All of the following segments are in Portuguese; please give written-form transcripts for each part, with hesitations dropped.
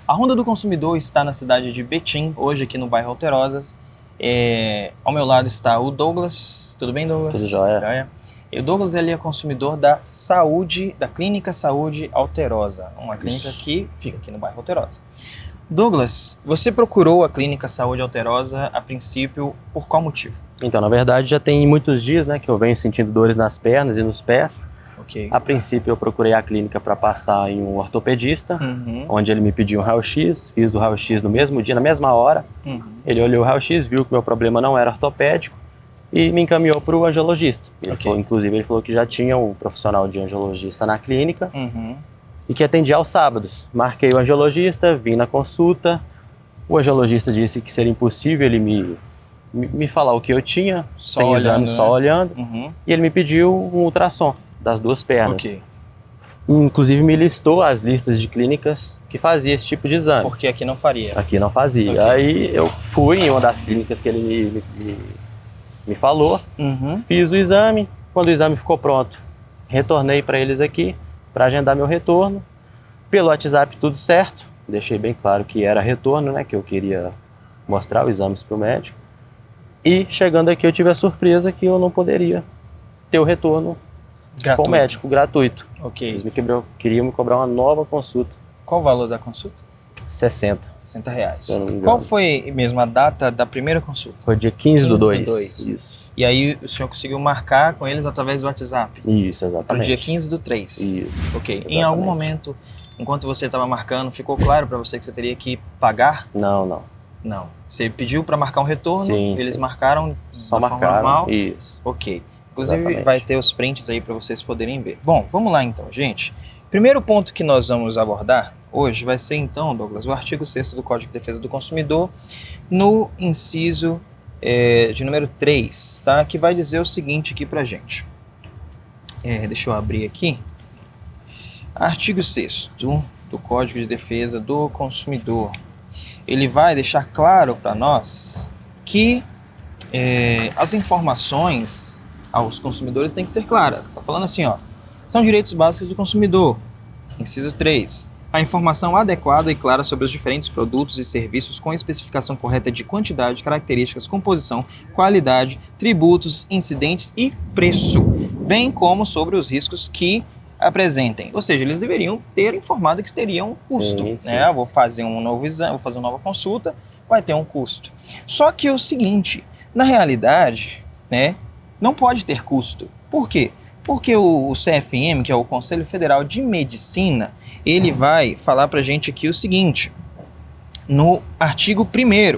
A Ronda do Consumidor está na cidade de Betim, hoje aqui no bairro Alterosas. Ao meu lado está o Douglas. Tudo bem, Douglas? Tudo jóia. E o Douglas, ele é consumidor da saúde, da Clínica Saúde Alterosa, uma clínica que fica aqui no bairro Alterosa. Douglas, você procurou a Clínica Saúde Alterosa a princípio por qual motivo? Então, na verdade, já tem muitos dias, né, que eu venho sentindo dores nas pernas e nos pés. Ok. A princípio, eu procurei a clínica para passar em um ortopedista, onde ele me pediu um raio-x, fiz o raio-x no mesmo dia, na mesma hora. Ele olhou o raio-x, viu que meu problema não era ortopédico e me encaminhou para o angiologista. Inclusive, ele falou que já tinha um profissional de angiologista na clínica e que atendia aos sábados. Marquei o angiologista, vim na consulta. O angiologista disse que seria impossível ele me falar o que eu tinha, Só sem olhando, exame, né? só olhando. E ele me pediu um ultrassom das duas pernas. Ok. Inclusive me listou as listas de clínicas que fazia esse tipo de exame. Porque aqui não faria. Aqui não fazia. Ok. Aí eu fui em uma das clínicas que ele me falou, fiz o exame. Quando o exame ficou pronto, retornei para eles aqui para agendar meu retorno. Pelo WhatsApp tudo certo, deixei bem claro que era retorno, né, que eu queria mostrar os exames para o médico. E chegando aqui eu tive a surpresa que eu não poderia ter o retorno com o médico gratuito. Ok. Eles queriam me cobrar uma nova consulta. Qual o valor da consulta? 60. R$60. Se eu não me engano. Qual foi mesmo a data da primeira consulta? Foi dia 15 do 2. 2. Isso. E aí o senhor conseguiu marcar com eles através do WhatsApp? Isso, Para o exatamente. dia 15 do 3. Isso. Ok. Exatamente. Em algum momento, enquanto você estava marcando, ficou claro para você que você teria que pagar? Não. Não. Você pediu para marcar um retorno, Sim, eles sim. marcaram Só da forma marcaram. normal? Isso. Ok. Inclusive Exatamente. vai ter os prints aí para vocês poderem ver. Bom, vamos lá então, gente. Primeiro ponto que nós vamos abordar hoje vai ser então, Douglas, o artigo 6º do Código de Defesa do Consumidor, no inciso de número 3, tá? Que vai dizer o seguinte aqui pra gente. Deixa eu abrir aqui. Artigo 6º do Código de Defesa do Consumidor. Ele vai deixar claro para nós que as informações aos consumidores têm que ser claras. Está falando assim, ó, são direitos básicos do consumidor. Inciso 3. A informação adequada e clara sobre os diferentes produtos e serviços com especificação correta de quantidade, características, composição, qualidade, tributos, incidentes e preço, bem como sobre os riscos que apresentem. Ou seja, eles deveriam ter informado que teria um custo. Sim, sim. Né? Vou fazer um novo exame, vou fazer uma nova consulta, vai ter um custo. Só que é o seguinte, na realidade, né, não pode ter custo. Por quê? Porque o CFM, que é o Conselho Federal de Medicina, ele vai falar pra gente aqui o seguinte, no artigo 1º,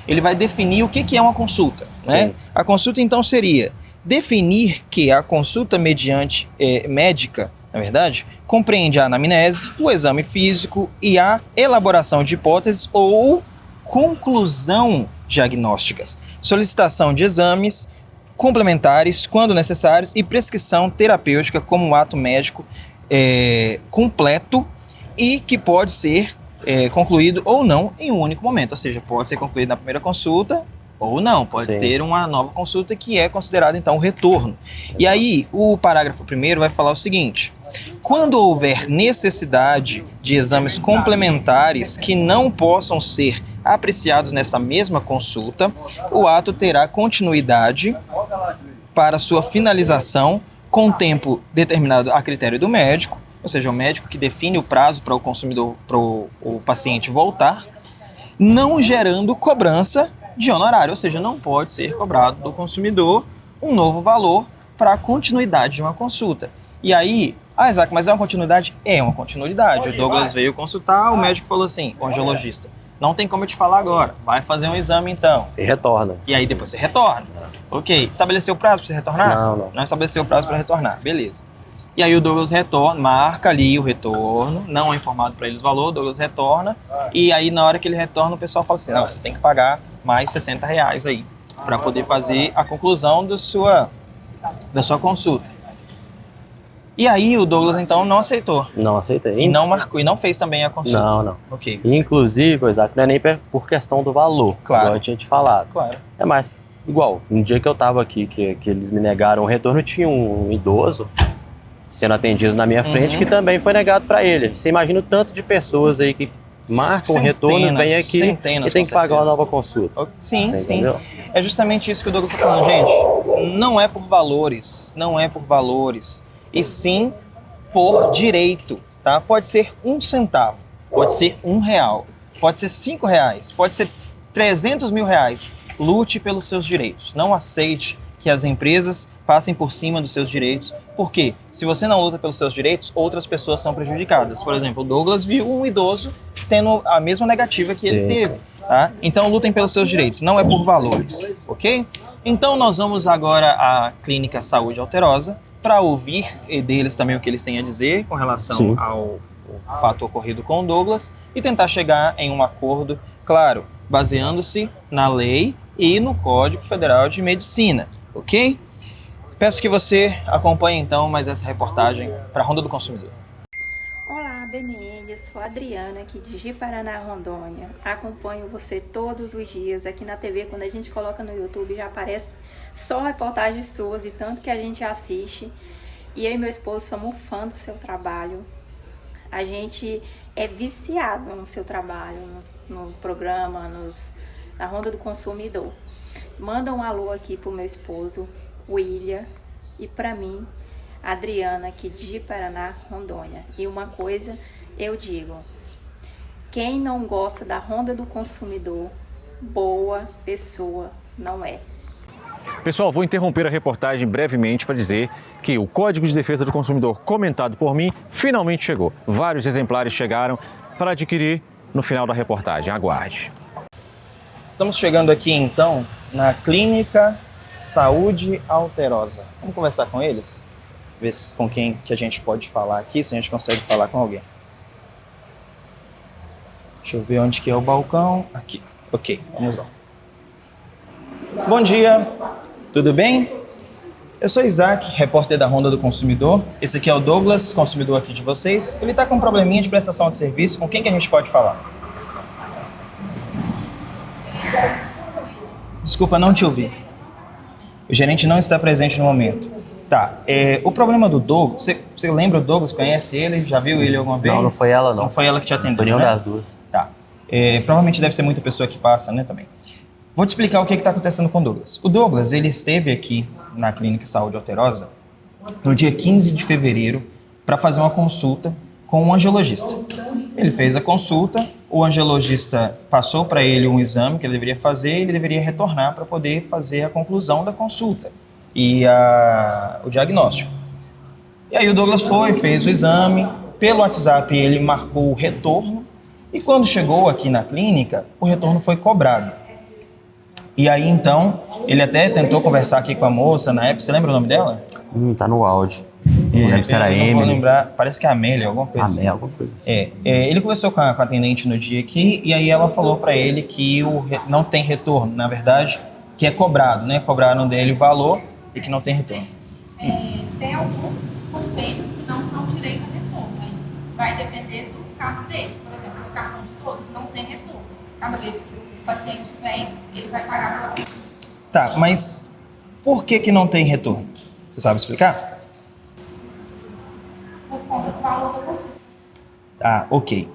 ele vai definir o que é uma consulta. Né? Sim. A consulta, então, seria definir que a consulta mediante médica, na verdade, compreende a anamnese, o exame físico e a elaboração de hipóteses ou conclusão diagnósticas, solicitação de exames complementares, quando necessários, e prescrição terapêutica como um ato médico completo e que pode ser concluído ou não em um único momento. Ou seja, pode ser concluído na primeira consulta ou não, pode Sim. ter uma nova consulta que é considerada então o retorno. E aí o parágrafo 1º vai falar o seguinte: quando houver necessidade de exames complementares que não possam ser apreciados nessa mesma consulta, o ato terá continuidade para sua finalização com tempo determinado a critério do médico, ou seja, o médico que define o prazo para o consumidor, para o paciente voltar, não gerando cobrança de honorário, ou seja, não pode ser cobrado do consumidor um novo valor para a continuidade de uma consulta. E aí, Isaac, mas é uma continuidade? É uma continuidade. O Douglas veio consultar, o médico falou assim, o angiologista, não tem como eu te falar agora, vai fazer um exame então. E retorna. E aí depois você retorna. Ok, estabeleceu o prazo para você retornar? Não. Não estabeleceu o prazo para retornar, beleza. E aí o Douglas retorna, marca ali o retorno, não é informado para eles o valor, o Douglas retorna, e aí na hora que ele retorna o pessoal fala assim, não, você tem que pagar mais R$60 aí, para poder fazer a conclusão da sua consulta. E aí o Douglas então não aceitou. Não aceitei. E não marcou, e não fez também a consulta. Não. Ok, Inclusive, Isaac, não é nem por questão do valor, Claro. igual eu tinha te falado. claro. É mais igual, um dia que eu tava aqui, que eles me negaram o retorno, tinha um idoso sendo atendido na minha frente, que também foi negado para ele. Você imagina o tanto de pessoas aí que marca um retorno, vem aqui e tem que pagar uma nova consulta. Sim, sim. É justamente isso que o Douglas está falando, gente. Não é por valores, e sim por direito, tá? Pode ser 1 centavo, pode ser R$1, pode ser R$5, pode ser 300 mil reais. Lute pelos seus direitos. Não aceite que as empresas passem por cima dos seus direitos. Porque se você não luta pelos seus direitos, outras pessoas são prejudicadas. Por exemplo, o Douglas viu um idoso tendo a mesma negativa que ele teve. Tá? Então lutem pelos seus direitos, não é por valores, ok? Então nós vamos agora à Clínica Saúde Alterosa para ouvir deles também o que eles têm a dizer com relação ao fato ocorrido com o Douglas e tentar chegar em um acordo, claro, baseando-se na lei e no Código Federal de Medicina, ok? Peço que você acompanhe então mais essa reportagem para a Ronda do Consumidor. Olá, BMN, eu sou a Adriana aqui de Ji-Paraná, Rondônia. Acompanho você todos os dias aqui na TV, quando a gente coloca no YouTube já aparece só reportagens suas e tanto que a gente assiste. E eu e meu esposo somos fã do seu trabalho. A gente é viciado no seu trabalho, no programa, na Ronda do Consumidor. Manda um alô aqui pro meu esposo, William, e para mim, Adriana, aqui de Ji-Paraná, Rondônia. E uma coisa eu digo, quem não gosta da Ronda do Consumidor, boa pessoa não é. Pessoal, vou interromper a reportagem brevemente para dizer que o Código de Defesa do Consumidor comentado por mim finalmente chegou. Vários exemplares chegaram para adquirir no final da reportagem. Aguarde. Estamos chegando aqui então na Clínica Saúde Alterosa. Vamos conversar com eles? Ver com quem que a gente pode falar aqui, se a gente consegue falar com alguém. Deixa eu ver onde que é o balcão. Aqui. Ok, vamos lá. Bom dia, tudo bem? Eu sou Isaac, repórter da Ronda do Consumidor. Esse aqui é o Douglas, consumidor aqui de vocês. Ele está com um probleminha de prestação de serviço. Com quem que a gente pode falar? Desculpa, não te ouvi. O gerente não está presente no momento. Tá, o problema do Douglas, você lembra o Douglas, conhece ele, já viu ele alguma vez? Não, não foi ela não. Não foi ela que te atendeu, foi nenhuma né? das duas. Tá, provavelmente deve ser muita pessoa que passa, né, também. Vou te explicar o que está acontecendo com o Douglas. O Douglas, ele esteve aqui na Clínica Saúde Alterosa no dia 15 de fevereiro para fazer uma consulta com um angiologista. Ele fez a consulta, o angiologista passou para ele um exame que ele deveria fazer e ele deveria retornar para poder fazer a conclusão da consulta e o diagnóstico. E aí o Douglas fez o exame, pelo WhatsApp ele marcou o retorno e quando chegou aqui na clínica, o retorno foi cobrado. E aí então, ele até tentou conversar aqui com a moça na época, você lembra o nome dela? Tá no áudio. Não lembro se era Emily. Não vou lembrar, parece que é Amélia, alguma coisa assim. Alguma coisa. Ele conversou com a atendente no dia aqui e aí ela falou para ele que não tem retorno, na verdade, que é cobrado, né? Cobraram dele o valor e que não tem retorno. Tem alguns convênios que não dão direito a retorno. Aí vai depender do caso dele. Por exemplo, se o cartão de todos não tem retorno. Cada vez que o paciente vem, ele vai pagar pela consulta. Tá, mas por que não tem retorno? Você sabe explicar? Por conta do valor da consulta. Ah, ok.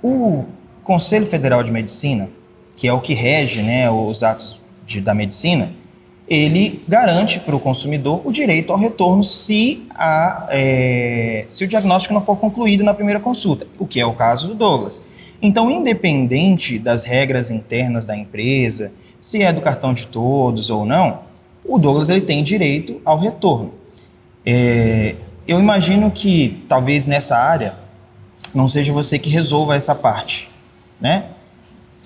O Conselho Federal de Medicina, que é o que rege, né, os atos da medicina, ele garante para o consumidor o direito ao retorno se o diagnóstico não for concluído na primeira consulta, o que é o caso do Douglas. Então, independente das regras internas da empresa, se é do cartão de todos ou não, o Douglas ele tem direito ao retorno. Eu imagino que talvez nessa área não seja você que resolva essa parte, né?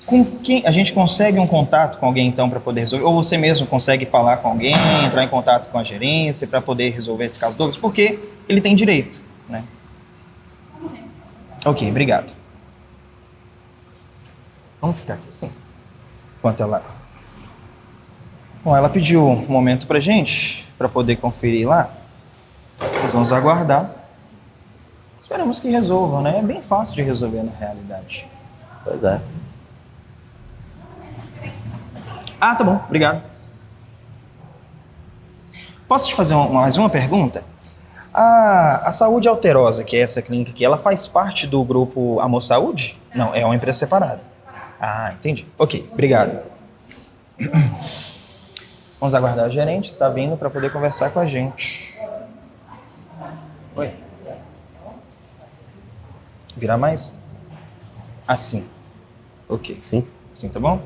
Com quem a gente consegue um contato com alguém então para poder resolver? Ou você mesmo consegue falar com alguém, entrar em contato com a gerência para poder resolver esse caso do Douglas? Porque ele tem direito, né? Ok, obrigado. Vamos ficar aqui assim, enquanto ela... Bom, ela pediu um momento pra gente, para poder conferir lá. Nós vamos aguardar. Esperamos que resolvam, né? É bem fácil de resolver na realidade. Pois é. Ah, tá bom, obrigado. Posso te fazer mais uma pergunta? A Saúde Alterosa, que é essa clínica aqui, ela faz parte do grupo Amor Saúde? Não, é uma empresa separada. Ah, entendi. Ok, obrigado. Vamos aguardar o gerente, está vindo para poder conversar com a gente. Oi. Virar mais? Assim. Ok. Sim. Assim, tá bom?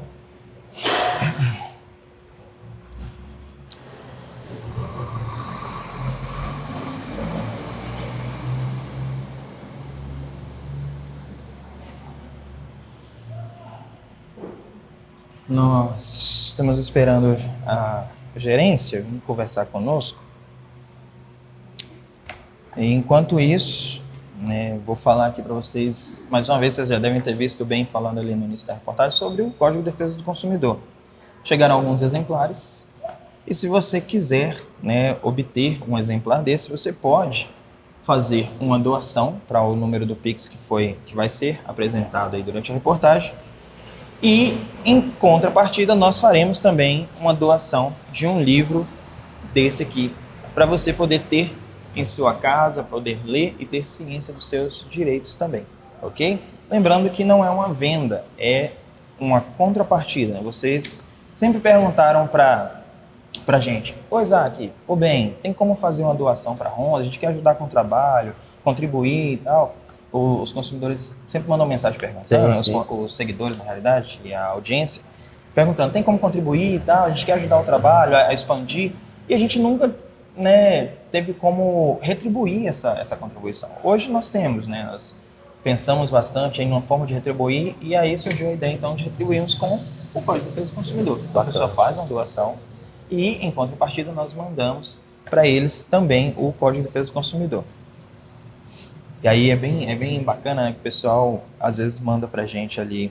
Nós estamos esperando a gerência vir conversar conosco. E enquanto isso, né, vou falar aqui para vocês, mais uma vez, vocês já devem ter visto bem falando ali no início da reportagem sobre o Código de Defesa do Consumidor. Chegaram alguns exemplares e se você quiser, né, obter um exemplar desse, você pode fazer uma doação para o número do Pix que vai ser apresentado aí durante a reportagem. E, em contrapartida, nós faremos também uma doação de um livro desse aqui, para você poder ter em sua casa, poder ler e ter ciência dos seus direitos também, ok? Lembrando que não é uma venda, é uma contrapartida, né? Vocês sempre perguntaram para a gente, ô Isaac, ô bem, tem como fazer uma doação para a Honda? A gente quer ajudar com o trabalho, contribuir e tal. Os consumidores sempre mandam mensagem perguntando, sim. Os seguidores, na realidade, e a audiência, perguntando, tem como contribuir e tal, a gente quer ajudar o trabalho, a expandir, e a gente nunca, né, teve como retribuir essa contribuição. Hoje nós temos, né, nós pensamos bastante em uma forma de retribuir, e aí surgiu a ideia, então, de retribuirmos com o Código de Defesa do Consumidor. Então, a pessoa faz uma doação, e, em contrapartida, nós mandamos para eles também o Código de Defesa do Consumidor. E aí é bem bacana, né, que o pessoal às vezes manda pra gente ali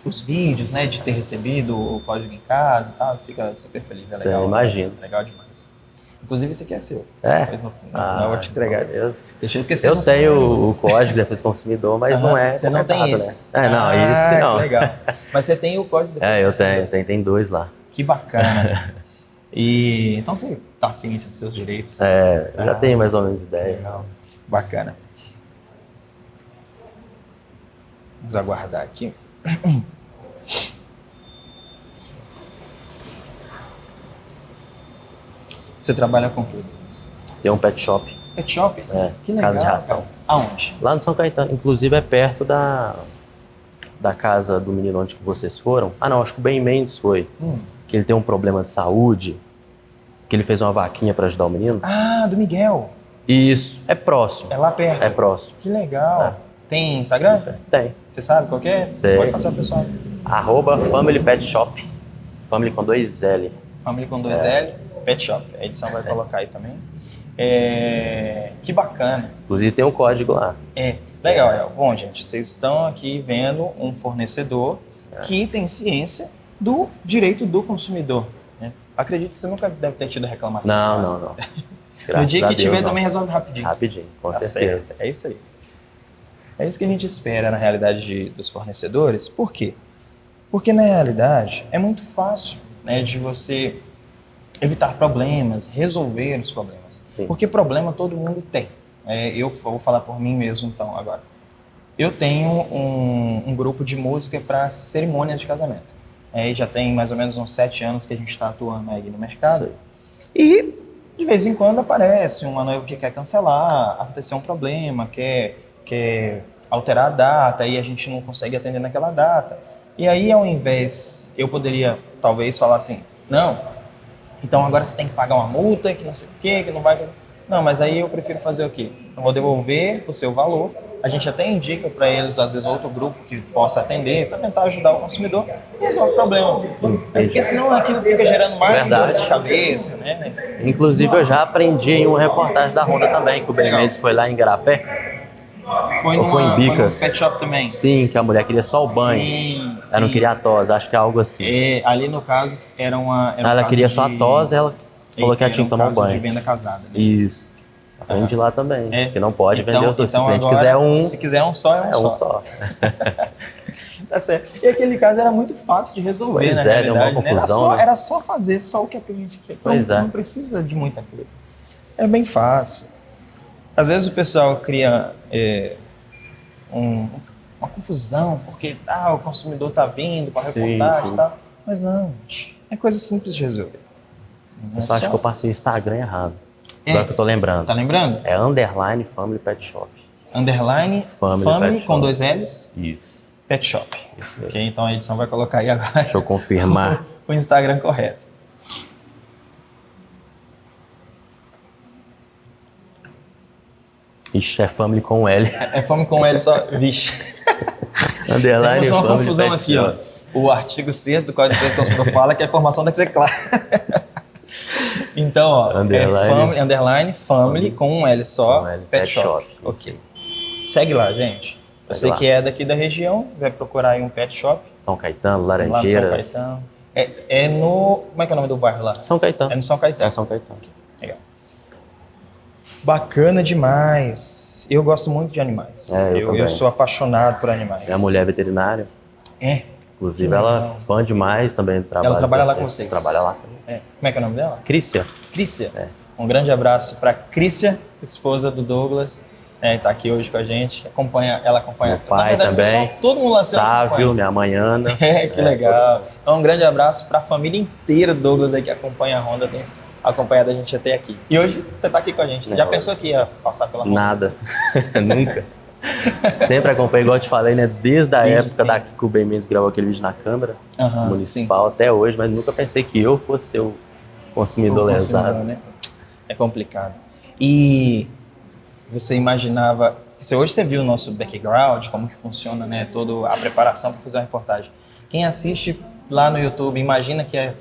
os vídeos, né, de ter recebido o código em casa e tal, fica super feliz, é legal. Imagino. Legal demais. Inclusive esse aqui é seu. É? Mas no final eu vou te entregar. Beleza. Deixa eu esquecer. Eu tenho o Código de Defesa do Consumidor, mas não é você não tem esse. Né? Não, isso não. Que legal. Mas você tem o Código de Defesa do Consumidor. Tem 2 lá. Que bacana. E então você tá ciente dos seus direitos. Eu já tenho mais ou menos ideia. Legal. Bacana. Vamos aguardar aqui. Você trabalha com o quê? Tem um pet shop. Pet shop? Que legal. Casa de ração. Cara. Aonde? Lá no São Caetano. Inclusive é perto da casa do menino onde que vocês foram. Ah não, acho que o Ben Mendes foi. Que ele tem um problema de saúde. Que ele fez uma vaquinha para ajudar o menino. Ah, do Miguel. Isso, é próximo. É lá perto? É próximo. Que legal. Tem Instagram? Tem. Você sabe qual que é? Sei. Pode passar pro pessoal. @Family Pet Shop. Family com 2 L. Family com 2 L, Pet Shop. A edição vai colocar aí também. Que bacana. Inclusive tem um código lá. Legal. Bom, gente, vocês estão aqui vendo um fornecedor que tem ciência do direito do consumidor. Né? Acredito que você nunca deve ter tido reclamação. Não. No dia que tiver, também resolve rapidinho. Rapidinho, com certeza. Certo. É isso aí. É isso que a gente espera, na realidade, dos fornecedores. Por quê? Porque, na realidade, é muito fácil, né, de você evitar problemas, resolver os problemas. Sim. Porque problema todo mundo tem. Eu vou falar por mim mesmo, então, agora. Eu tenho um grupo de música para cerimônias de casamento. Já tem mais ou menos uns 7 anos que a gente está atuando aí no mercado. Sim. E, de vez em quando, aparece uma noiva que quer cancelar, aconteceu um problema, quer alterar a data e a gente não consegue atender naquela data. E aí, ao invés, eu poderia, talvez, falar assim, não, então agora você tem que pagar uma multa, que não sei o quê, que não vai... Não, mas aí eu prefiro fazer o quê? Eu vou devolver o seu valor, a gente até indica para eles, às vezes, outro grupo que possa atender, para tentar ajudar o consumidor e resolve o problema. Porque senão aquilo fica gerando mais dor de cabeça, né? Inclusive, eu já aprendi em uma reportagem da Honda também, que o Ben Mendes foi lá em Igarapé. Foi em Bicas? Foi no pet shop também? Sim, que a mulher queria só o banho. Sim. Ela não queria a tosa, acho que é algo assim. Ali no caso era ela queria só a tosa, ela falou que ela tinha que tomar um banho. De venda casada. Né? Isso. Aprendi lá também, porque não pode vender os dois. Então se o cliente agora, quiser um... Se quiser um só, é um só. Tá certo. E aquele caso era muito fácil de resolver, pois na realidade. Deu uma confusão, era só fazer só o que a cliente quer. Não precisa de muita coisa. É bem fácil. Às vezes o pessoal cria uma confusão, porque o consumidor está vindo para reportagem e tal. Mas não, é coisa simples de resolver. Eu só acho que eu passei o Instagram errado. Agora que eu tô lembrando. Tá lembrando? É _family pet shop. Underline family com 2 L's. Isso. Pet shop. Isso mesmo. Ok, então a edição vai colocar aí agora. Deixa eu confirmar. o Instagram correto. Ixi, é family com L. É family com L só. Vixe. Underline Temos uma family confusão pet aqui, ó. shop. O artigo 6º do Código de Defesa do Consumidor fala que a informação tem que ser clara. Então, ó, underline family com um L só, pet shop. Ok. Segue lá, gente. Você que é daqui da região, quiser procurar aí um pet shop. São Caetano, Laranjeiras. Lá no São Caetano. É no... Como é que é o nome do bairro lá? São Caetano. É no São Caetano. É São Caetano. Legal. Bacana demais. Eu gosto muito de animais. Eu sou apaixonado por animais. Minha mulher é veterinária. Inclusive, ela é fã demais também do trabalho. Ela trabalha lá com vocês? Trabalha lá também. Como é que é o nome dela? Crícia. Crícia. Um grande abraço para Crícia, esposa do Douglas. Tá aqui hoje com a gente. Ela acompanha. Meu pai verdade, também. Pessoal, todo mundo lá Sávio, minha mãe Ana. Que legal. Então, um grande abraço para a família inteira do Douglas aí que acompanha a Honda, tem acompanhado a gente até aqui. E hoje você está aqui com a gente. Já pensou que ia passar pela Honda? Nada. Nunca. Sempre acompanhei, igual eu te falei, né? Desde a época que o Ben Mendes gravou aquele vídeo na Câmara Municipal até hoje, mas nunca pensei que eu fosse ser o consumidor lesado. Né? É complicado. E você imaginava... Hoje você viu o nosso background, como que funciona, né? Toda a preparação para fazer uma reportagem. Quem assiste lá no YouTube, imagina que é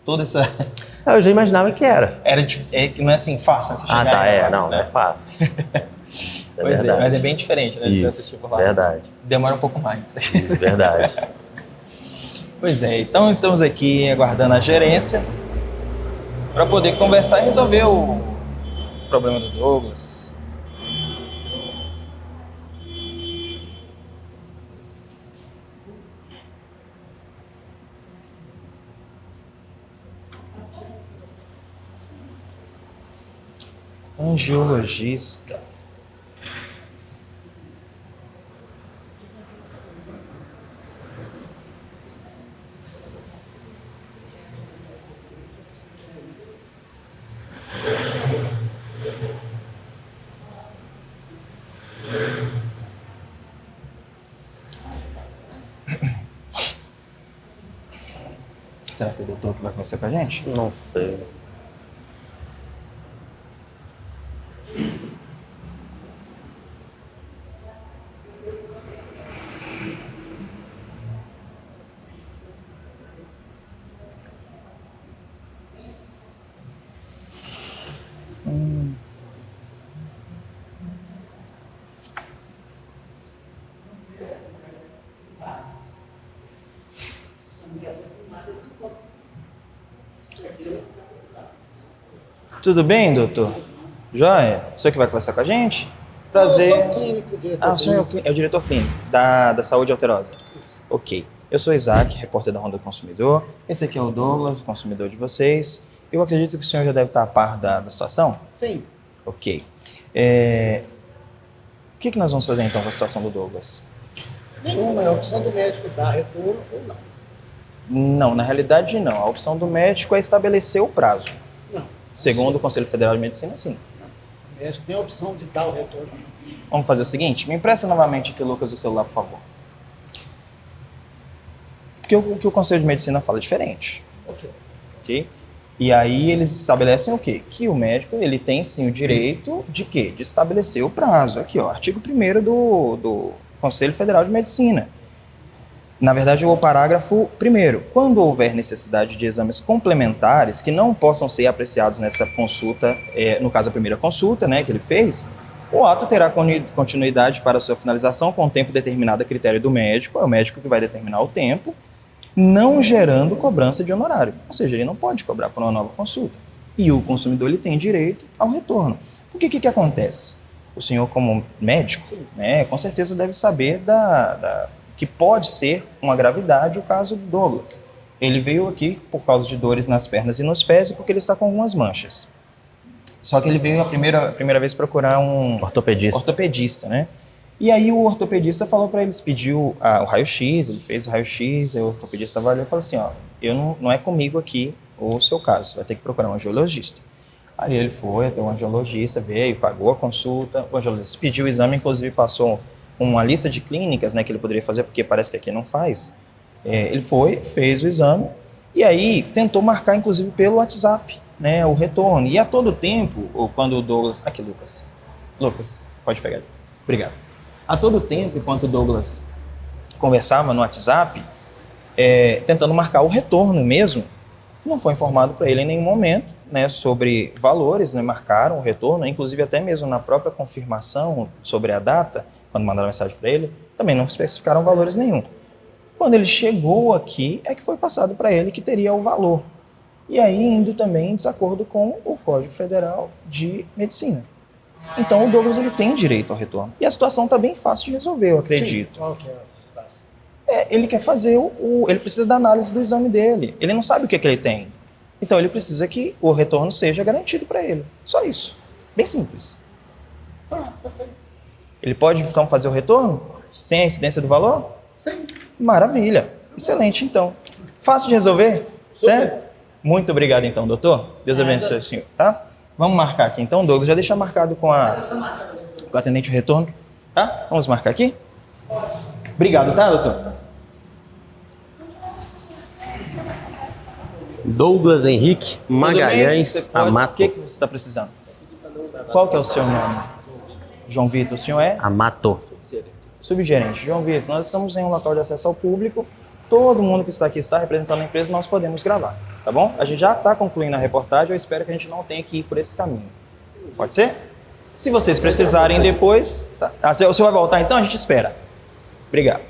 toda essa... Eu já imaginava que era. Não é assim fácil, né? Você chegar não é fácil. Pois é, mas é bem diferente, né? De você assistir por lá. Verdade. Demora um pouco mais. Isso, verdade. Pois é, então estamos aqui aguardando a gerência para poder conversar e resolver o problema do Douglas. Angiologista. Será que o doutor que vai conversar com a gente? Não sei. Tudo bem, doutor? Joia? O senhor que vai conversar com a gente? Prazer. Eu sou o clínico, diretor o senhor é o diretor clínico da Saúde Alterosa. Ok. Eu sou Isaac, repórter da Honda do Consumidor. Esse aqui é o Douglas, o consumidor de vocês. Eu acredito que o senhor já deve estar a par da situação? Sim. Ok. O que nós vamos fazer então com a situação do Douglas? Nenhuma, é a opção do médico dar retorno ou não. Não, na realidade não. A opção do médico é estabelecer o prazo. Não. Segundo o Conselho Federal de Medicina, sim. Não. O médico tem a opção de dar o retorno. Vamos fazer o seguinte, me empresta novamente aqui, Lucas, o celular, por favor. Porque o que o Conselho de Medicina fala é diferente. Ok? E aí eles estabelecem o quê? Que o médico ele tem sim o direito de quê? De estabelecer o prazo. Aqui, ó, artigo 1º do Conselho Federal de Medicina. Na verdade, o parágrafo 1º. Quando houver necessidade de exames complementares que não possam ser apreciados nessa consulta, no caso a primeira consulta, né, que ele fez, o ato terá continuidade para sua finalização com o tempo determinado a critério do médico, é o médico que vai determinar o tempo, não gerando cobrança de honorário. Ou seja, ele não pode cobrar por uma nova consulta. E o consumidor ele tem direito ao retorno. Porque o que acontece? O senhor, como médico, né, com certeza deve saber que pode ser uma gravidade o caso do Douglas. Ele veio aqui por causa de dores nas pernas e nos pés e porque ele está com algumas manchas. Só que ele veio a primeira vez procurar um ortopedista, né? E aí o ortopedista falou para eles, pediu o raio-x, ele fez o raio-x, aí o ortopedista avaliou e falou assim, ó, não é comigo aqui o seu caso, vai ter que procurar um angiologista. Aí ele foi até um angiologista, veio, pagou a consulta, o angiologista pediu o exame, inclusive passou uma lista de clínicas, né, que ele poderia fazer, porque parece que aqui não faz. Ele foi, fez o exame, e aí tentou marcar, inclusive, pelo WhatsApp, né, o retorno. E a todo tempo, ou quando o Douglas... Aqui, Lucas, pode pegar. Obrigado. A todo tempo, enquanto o Douglas conversava no WhatsApp, tentando marcar o retorno mesmo, não foi informado para ele em nenhum momento, né, sobre valores, né, marcaram o retorno, inclusive até mesmo na própria confirmação sobre a data, quando mandaram mensagem para ele, também não especificaram valores nenhum. Quando ele chegou aqui, é que foi passado para ele que teria o valor. E aí indo também em desacordo com o Código Federal de Medicina. Então o Douglas ele tem direito ao retorno. E a situação está bem fácil de resolver, eu acredito. Sim. Qual que é a situação? Ele quer fazer ele precisa da análise do exame dele. Ele não sabe o que ele tem. Então ele precisa que o retorno seja garantido para ele. Só isso. Bem simples. Perfeito. Ele pode então fazer o retorno sem a incidência do valor? Sim. Maravilha. Excelente então. Fácil de resolver? Super. Certo? Muito obrigado então, doutor. Deus abençoe o senhor, tá? Vamos marcar aqui então, Douglas. Já deixa marcado com o atendente o retorno, tá? Vamos marcar aqui? Obrigado, tá, doutor? Douglas Henrique Magalhães Amato. O que você está precisando? Qual que é o seu nome? João Vitor, o senhor é? Amato. Subgerente. João Vitor, nós estamos em um local de acesso ao público. Todo mundo que está aqui está representando a empresa, nós podemos gravar, tá bom? A gente já está concluindo a reportagem, eu espero que a gente não tenha que ir por esse caminho. Pode ser? Se vocês precisarem depois... Tá. O senhor vai voltar então? A gente espera. Obrigado.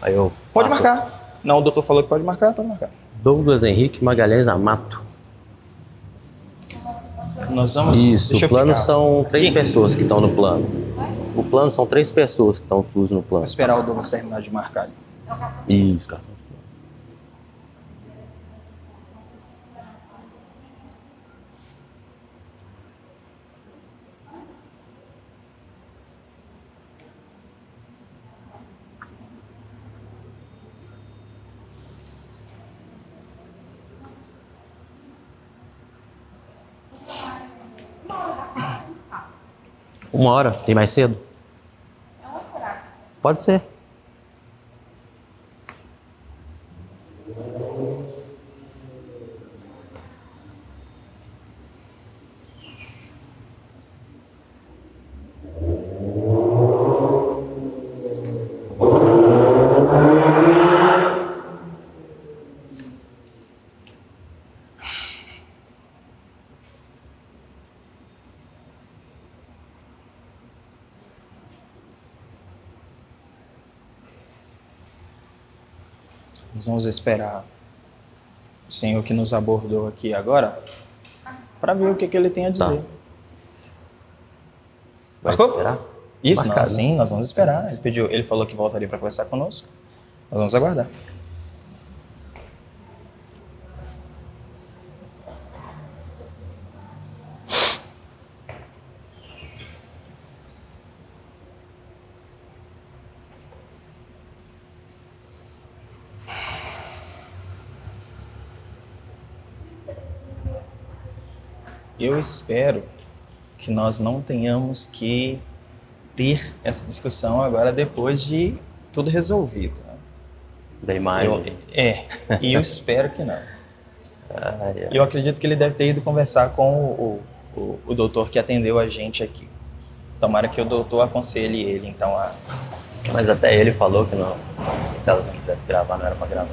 Aí eu Pode passo. marcar. Não, o doutor falou que pode marcar, pode marcar. Douglas Henrique Magalhães Amato. Nós vamos... Isso, Deixa o plano ficar. são 3 Aqui. pessoas que estão no plano. O plano são 3 pessoas que estão inclusas no plano. Vou esperar o Douglas terminar de marcar. Isso, cara. Uma hora? Tem mais cedo? É um horário. Pode ser. Nós vamos esperar o senhor que nos abordou aqui agora para ver o que ele tem a dizer. Tá. Vai Marcou? esperar? Isso, Marcado, sim, nós vamos esperar. Ele falou que voltaria para conversar conosco. Nós vamos aguardar. Eu espero que nós não tenhamos que ter essa discussão agora depois de tudo resolvido. Né? Da imagem. E eu espero que não. Ai, ai. Eu acredito que ele deve ter ido conversar com o doutor que atendeu a gente aqui. Tomara que o doutor aconselhe ele, então, a... Mas até ele falou que não. Se elas não quisessem gravar, não era pra gravar.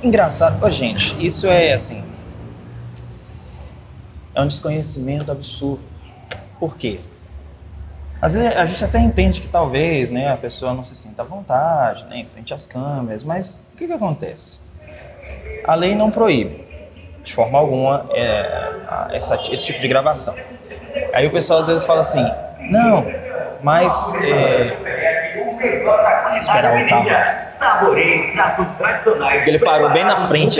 Engraçado. Ô, gente, isso é assim... É um desconhecimento absurdo. Por quê? Às vezes a gente até entende que talvez, né, a pessoa não se sinta à vontade, né, em frente às câmeras, mas o que acontece? A lei não proíbe, de forma alguma, esse tipo de gravação. Aí o pessoal às vezes fala assim, não, mas esperar o carro. Saboreie pratos tradicionais. Ele parou bem na frente.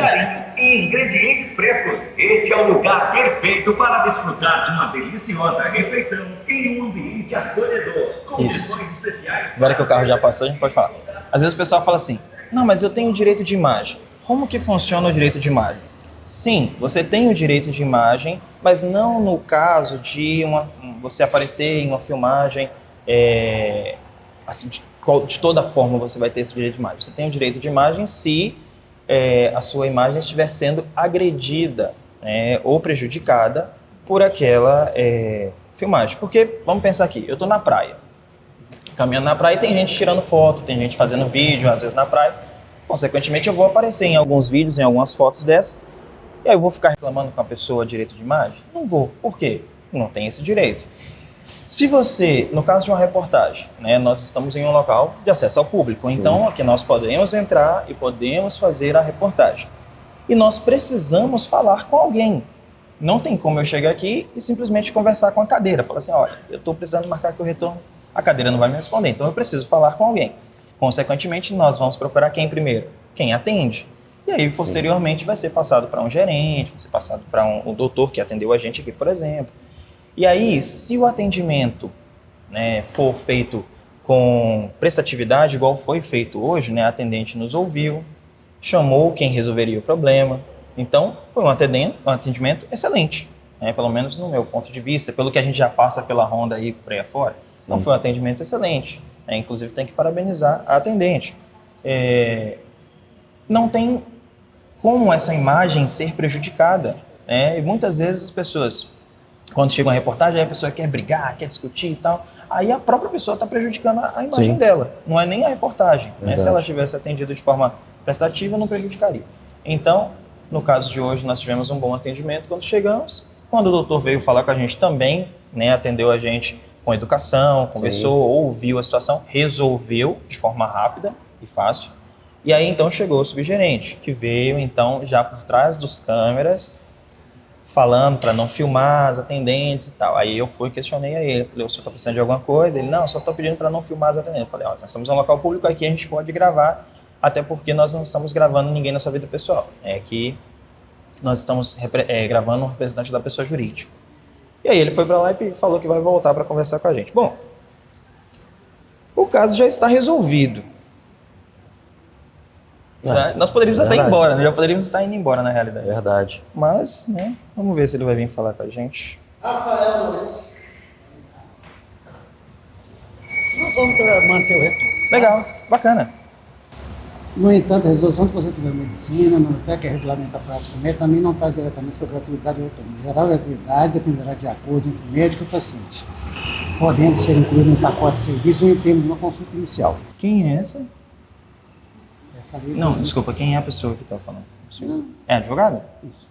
E ingredientes frescos. Este é o lugar perfeito para desfrutar de uma deliciosa refeição em um ambiente acolhedor. Condições especiais. Agora que o carro já passou, a gente pode falar. Às vezes o pessoal fala assim, não, mas eu tenho direito de imagem. Como que funciona o direito de imagem? Sim, você tem o direito de imagem, mas não no caso de você aparecer em uma filmagem, assim, de toda forma você vai ter esse direito de imagem. Você tem o direito de imagem se a sua imagem estiver sendo agredida ou prejudicada por aquela filmagem. Porque, vamos pensar aqui, eu estou na praia, caminhando na praia e tem gente tirando foto, tem gente fazendo vídeo, às vezes na praia. Consequentemente, eu vou aparecer em alguns vídeos, em algumas fotos dessas, e aí eu vou ficar reclamando com a pessoa direito de imagem? Não vou. Por quê? Não tem esse direito. Se você, no caso de uma reportagem, nós estamos em um local de acesso ao público, então aqui nós podemos entrar e podemos fazer a reportagem. E nós precisamos falar com alguém. Não tem como eu chegar aqui e simplesmente conversar com a cadeira. Falar assim, olha, eu estou precisando marcar aqui o retorno, a cadeira não vai me responder, então eu preciso falar com alguém. Consequentemente, nós vamos procurar quem primeiro? Quem atende. E aí, posteriormente, vai ser passado para um gerente, vai ser passado para um doutor que atendeu a gente aqui, por exemplo. E aí, se o atendimento for feito com prestatividade, igual foi feito hoje, a atendente nos ouviu, chamou quem resolveria o problema. Então, foi um atendimento excelente, pelo menos no meu ponto de vista, pelo que a gente já passa pela ronda aí por aí afora. Então, foi um atendimento excelente. Inclusive, tem que parabenizar a atendente. Não tem como essa imagem ser prejudicada. E muitas vezes as pessoas, quando chega uma reportagem, aí a pessoa quer brigar, quer discutir e tal, aí a própria pessoa está prejudicando a imagem dela, não é nem a reportagem. Se ela tivesse atendido de forma prestativa, não prejudicaria. Então, no caso de hoje, nós tivemos um bom atendimento quando chegamos. Quando o doutor veio falar com a gente também, atendeu a gente com educação, conversou, ouviu a situação, resolveu de forma rápida e fácil. E aí, então, chegou o subgerente, que veio, então, já por trás dos câmeras, falando para não filmar as atendentes e tal. Aí eu questionei a ele, falei, o senhor está precisando de alguma coisa? Ele, não, só estou pedindo para não filmar as atendentes. Eu falei, nós estamos em um local público, aqui a gente pode gravar, até porque nós não estamos gravando ninguém na sua vida pessoal. Que nós estamos gravando um representante da pessoa jurídica. E aí ele foi para lá e falou que vai voltar para conversar com a gente. Bom, o caso já está resolvido. Nós poderíamos até ir embora, já poderíamos estar indo embora na realidade. Verdade. Mas, vamos ver se ele vai vir falar com a gente. Rafael Luiz. Nós vamos manter o retorno. Legal, bacana. No entanto, a resolução de conceito de medicina, no até que regulamenta a prática médica, também não está diretamente sobre a gratuidade do retorno. Em geral, a gratuidade dependerá de acordo entre médico e paciente, podendo ser incluído no pacote de serviço ou em termos de uma consulta inicial. Quem é essa? Não, Não, desculpa, quem é a pessoa que está falando? É advogado? Isso.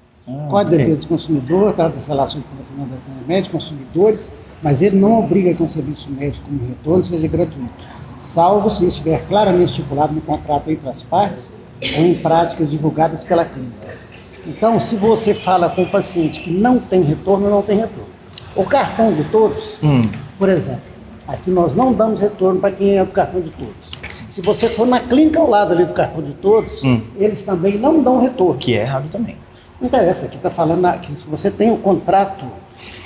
Código de Defesa do Consumidor trata das relações de financiamento da médico e consumidores, mas ele não obriga que um serviço médico como retorno seja gratuito, salvo se estiver claramente estipulado no contrato entre as partes ou em práticas divulgadas pela clínica. Então, se você fala com o paciente que não tem retorno, não tem retorno. O cartão de todos, por exemplo, aqui nós não damos retorno para quem é do cartão de todos. Se você for na clínica ao lado ali do cartão de todos, eles também não dão retorno. Que é errado também. Não interessa, aqui está falando que se você tem um contrato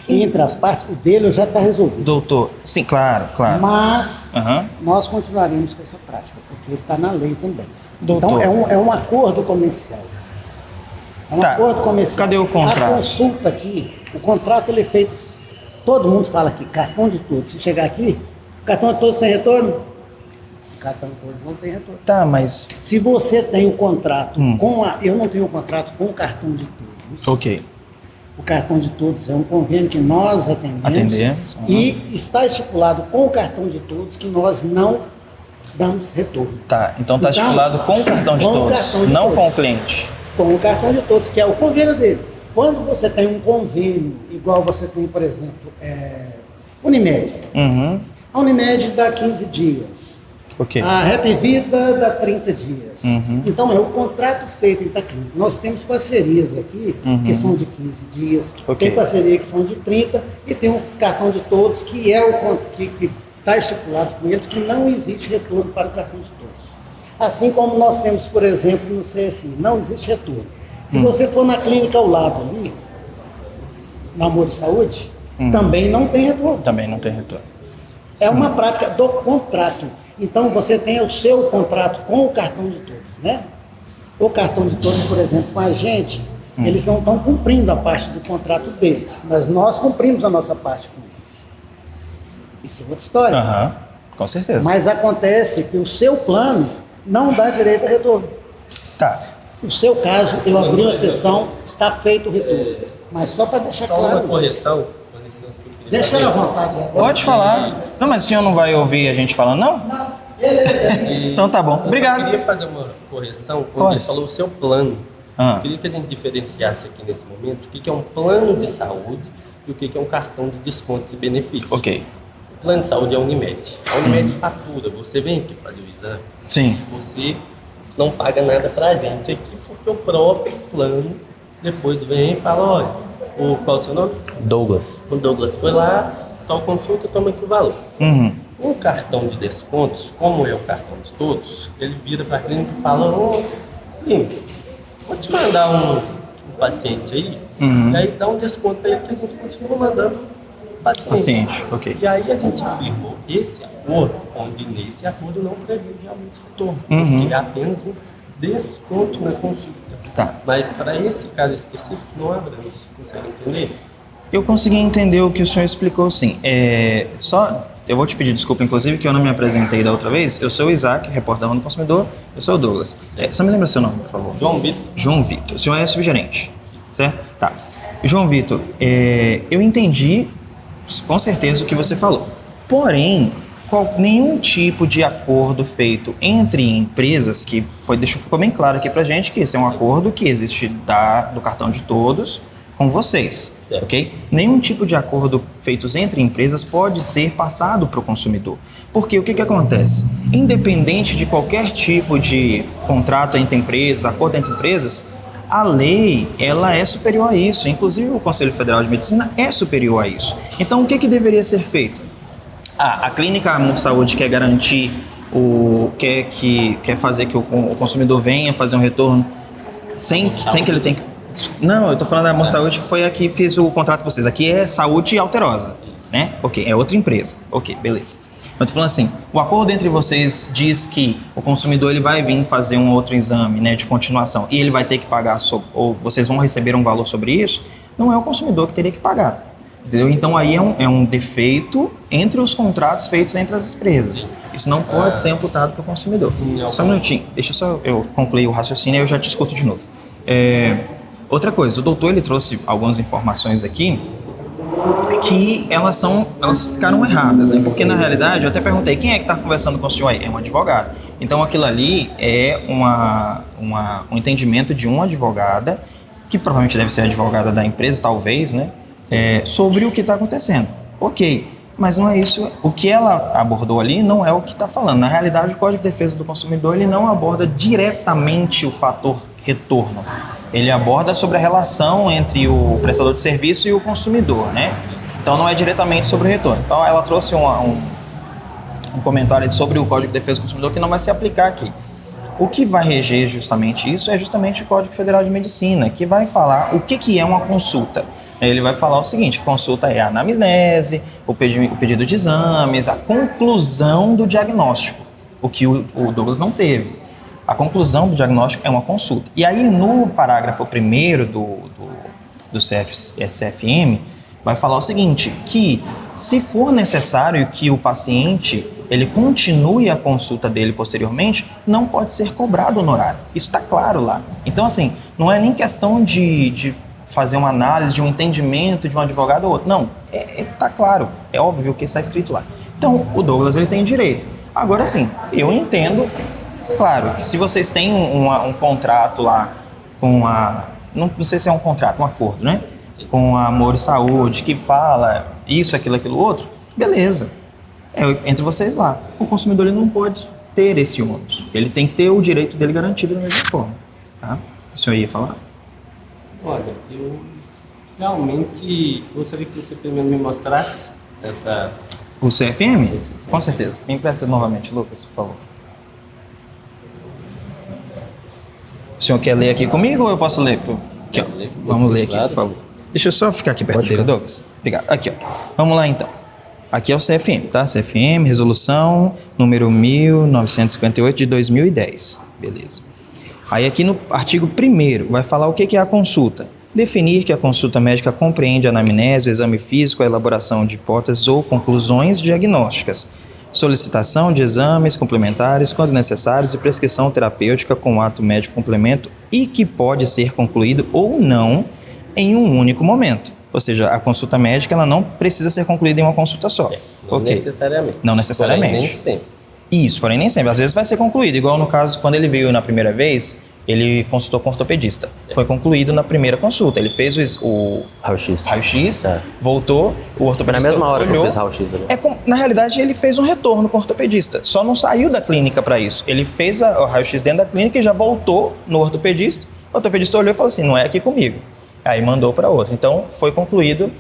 entre as partes, o dele já está resolvido. Doutor, sim, claro. Mas nós continuaremos com essa prática, porque está na lei também. Doutor. Então é um acordo comercial. É um acordo comercial. Cadê o contrato? A consulta aqui, o contrato ele é feito, todo mundo fala aqui, cartão de todos. Se chegar aqui, cartão de todos tem retorno? Cartão de todos não tem retorno. Tá, mas... Se você tem o contrato eu não tenho o contrato com o cartão de todos. Ok. O cartão de todos é um convênio que nós atendemos. E está estipulado com o cartão de todos que nós não damos retorno. Tá, então está estipulado com o cartão de todos, não com o cliente. Com o cartão de todos, que é o convênio dele. Quando você tem um convênio, igual você tem, por exemplo, Unimed. A Unimed dá 15 dias. Okay. A Happy Vida dá 30 dias. Então, é o contrato feito em Itaclínica. Nós temos parcerias aqui que são de 15 dias, tem parceria que são de 30 e tem um cartão de todos que é o que está estipulado com eles que não existe retorno para o cartão de todos. Assim como nós temos, por exemplo, no CSI, não existe retorno. Se você for na clínica ao lado ali, na Amor e Saúde, também não tem retorno. Também não tem retorno. É uma prática do contrato. Então você tem o seu contrato com o cartão de todos, né? O cartão de todos, por exemplo, com a gente, eles não estão cumprindo a parte do contrato deles, mas nós cumprimos a nossa parte com eles. Isso é outra história. Com certeza. Mas acontece que o seu plano não dá direito a retorno. Tá. No seu caso, eu abri uma sessão, está feito o retorno. Mas só para deixar claro. Uma correção. Deixa ele à vontade agora. Pode falar. Não, mas o senhor não vai ouvir a gente falando, não? Não. Então tá bom. Obrigado. Eu queria fazer uma correção quando ele falou o seu plano. Eu queria que a gente diferenciasse aqui nesse momento o que é um plano de saúde e o que é um cartão de desconto e benefício. Ok. O plano de saúde é a Unimed. A Unimed fatura. Você vem aqui fazer o exame. Sim. Você não paga nada pra gente aqui, porque o próprio plano depois vem e fala, olha, qual é o seu nome? Douglas. O Douglas foi lá, tal consulta, toma aqui o valor. O cartão de descontos, como é o cartão de todos, ele vira para a clínica e fala, Lino, vou te mandar um paciente aí, e aí dá um desconto para ele que a gente continua mandando paciente. Ok. E aí a gente firmou esse acordo, onde nesse acordo não prevê realmente retorno, porque é apenas um desconto na consulta. Tá. Mas para esse caso específico não abrange, consegue entender? Eu consegui entender o que o senhor explicou, sim. Eu vou te pedir desculpa, inclusive, que eu não me apresentei da outra vez. Eu sou o Isaac, repórter da Ronda Consumidor. Eu sou o Douglas. Você me lembra seu nome, por favor? João Vitor. João Vitor. O senhor é subgerente, certo? Tá. João Vitor, eu entendi com certeza o que você falou. Porém, nenhum tipo de acordo feito entre empresas, ficou bem claro aqui pra gente que esse é um acordo que existe do cartão de todos com vocês, ok? Nenhum tipo de acordo feitos entre empresas pode ser passado para o consumidor. Porque o que acontece? Independente de qualquer tipo de contrato entre empresas, acordo entre empresas, a lei, ela é superior a isso. Inclusive, o Conselho Federal de Medicina é superior a isso. Então, o que deveria ser feito? A clínica Amor Saúde quer garantir, quer fazer que o consumidor venha fazer um retorno sem que ele tenha que... Não, eu estou falando da Amor Saúde, que foi a que fez o contrato com vocês. Aqui é Saúde Alterosa, né? Ok, é outra empresa. Ok, beleza. Eu estou falando assim, o acordo entre vocês diz que o consumidor ele vai vir fazer um outro exame, né, de continuação, e ele vai ter que pagar, ou vocês vão receber um valor sobre isso, não é o consumidor que teria que pagar. Entendeu? Então aí é um defeito entre os contratos feitos entre as empresas. Isso não pode ser imputado para o consumidor. Só um minutinho, deixa só eu concluir o raciocínio e eu já te escuto de novo. Outra coisa, o doutor ele trouxe algumas informações aqui que elas ficaram erradas, né? Porque na realidade eu até perguntei quem é que está conversando com o senhor aí? É um advogado. Então aquilo ali é um entendimento de uma advogada, que provavelmente deve ser advogada da empresa, talvez, né? Sobre o que está acontecendo. Ok, mas não é isso. O que ela abordou ali não é o que está falando. Na realidade, o Código de Defesa do Consumidor ele não aborda diretamente o fator retorno. Ele aborda sobre a relação entre o prestador de serviço e o consumidor, né? Então não é diretamente sobre o retorno. Então ela trouxe um comentário sobre o Código de Defesa do Consumidor que não vai se aplicar aqui. O que vai reger justamente isso é justamente o Código Federal de Medicina, que vai falar o que é uma consulta. Ele vai falar o seguinte: a consulta é a anamnese, o pedido de exames, a conclusão do diagnóstico, o que o Douglas não teve. A conclusão do diagnóstico é uma consulta. E aí, no parágrafo 1º do CFM, vai falar o seguinte, que se for necessário que o paciente ele continue a consulta dele posteriormente, não pode ser cobrado honorário. Isso está claro lá. Então, assim, não é nem questão de fazer uma análise, de um entendimento de um advogado ou outro. Não, está claro. É óbvio que está escrito lá. Então, o Douglas ele tem direito. Agora, sim, eu entendo... Claro, que se vocês têm um contrato lá com não sei se é um contrato, um acordo, né? Com a Amor e Saúde, que fala isso, aquilo, outro, beleza. Entre vocês lá. O consumidor ele não pode ter esse ônus. Ele tem que ter o direito dele garantido da mesma forma. Tá? O senhor ia falar? Olha, eu realmente gostaria que você primeiro me mostrasse essa... O CFM? Com certeza. Me empresta novamente, Lucas, por favor. O senhor quer ler aqui comigo ou eu posso ler? Aqui, ó. Vamos ler aqui, por favor. Deixa eu só ficar aqui perto dele, Douglas. Obrigado. Aqui, ó. Vamos lá, então. Aqui é o CFM, tá? CFM, resolução número 1958 de 2010. Beleza. Aí aqui no artigo 1º vai falar o que é a consulta. Definir que a consulta médica compreende a anamnese, o exame físico, a elaboração de hipóteses ou conclusões diagnósticas, solicitação de exames complementares, quando necessários, e prescrição terapêutica com ato médico complemento e que pode ser concluído ou não em um único momento. Ou seja, a consulta médica ela não precisa ser concluída em uma consulta só. Não necessariamente. Não necessariamente. Porém, nem sempre. Isso, porém nem sempre. Às vezes vai ser concluído. Igual no caso, quando ele veio na primeira vez, ele consultou com o ortopedista. Foi concluído na primeira consulta. Ele fez o raio-x, voltou, o ortopedista olhou. Na mesma hora olhou, que eu fiz raio-x ali. Na realidade, ele fez um retorno com o ortopedista. Só não saiu da clínica para isso. Ele fez o raio-x dentro da clínica e já voltou no ortopedista. O ortopedista olhou e falou assim, não é aqui comigo. Aí mandou para outra. Então, foi concluído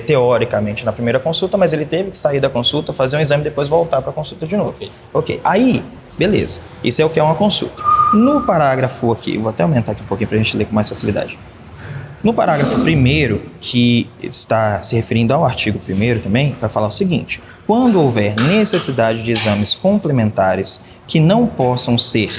teoricamente na primeira consulta, mas ele teve que sair da consulta, fazer um exame e depois voltar para a consulta de novo. Ok. Aí, beleza. Isso é o que é uma consulta. No parágrafo aqui, vou até aumentar aqui um pouquinho para a gente ler com mais facilidade. No parágrafo 1º, que está se referindo ao artigo 1º também, vai falar o seguinte: quando houver necessidade de exames complementares que não possam ser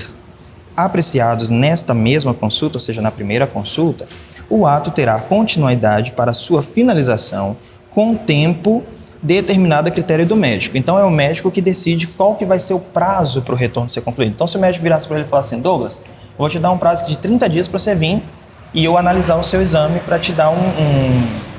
apreciados nesta mesma consulta, ou seja, na primeira consulta, o ato terá continuidade para sua finalização com tempo determinado a critério do médico. Então é o médico que decide qual que vai ser o prazo para o retorno ser concluído. Então se o médico virasse para ele e falasse assim, Douglas, vou te dar um prazo de 30 dias para você vir e eu analisar o seu exame para te dar um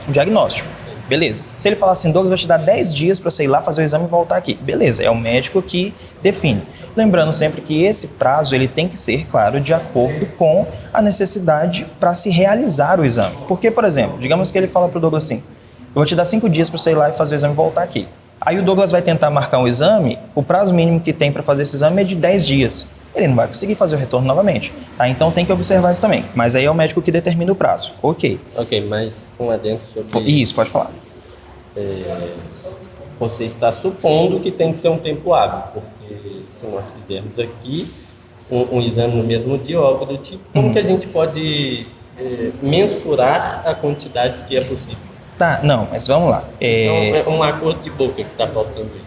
diagnóstico. Beleza. Se ele falar assim, Douglas, vou te dar 10 dias para você ir lá fazer o exame e voltar aqui. Beleza, é o médico que define. Lembrando sempre que esse prazo ele tem que ser, claro, de acordo com a necessidade para se realizar o exame. Porque, por exemplo, digamos que ele fala para o Douglas assim, eu vou te dar 5 dias para você ir lá e fazer o exame e voltar aqui. Aí o Douglas vai tentar marcar um exame, o prazo mínimo que tem para fazer esse exame é de 10 dias. Ele não vai conseguir fazer o retorno novamente. Tá? Então tem que observar isso também. Mas aí é o médico que determina o prazo. Ok. Ok, mas um adendo sobre... Isso, pode falar. Você está supondo que tem que ser um tempo hábil, porque se nós fizermos aqui um exame no mesmo dia ou algo do tipo, como que a gente pode mensurar a quantidade que é possível? Tá, não, mas vamos lá. Então é um acordo de boca que está faltando isso.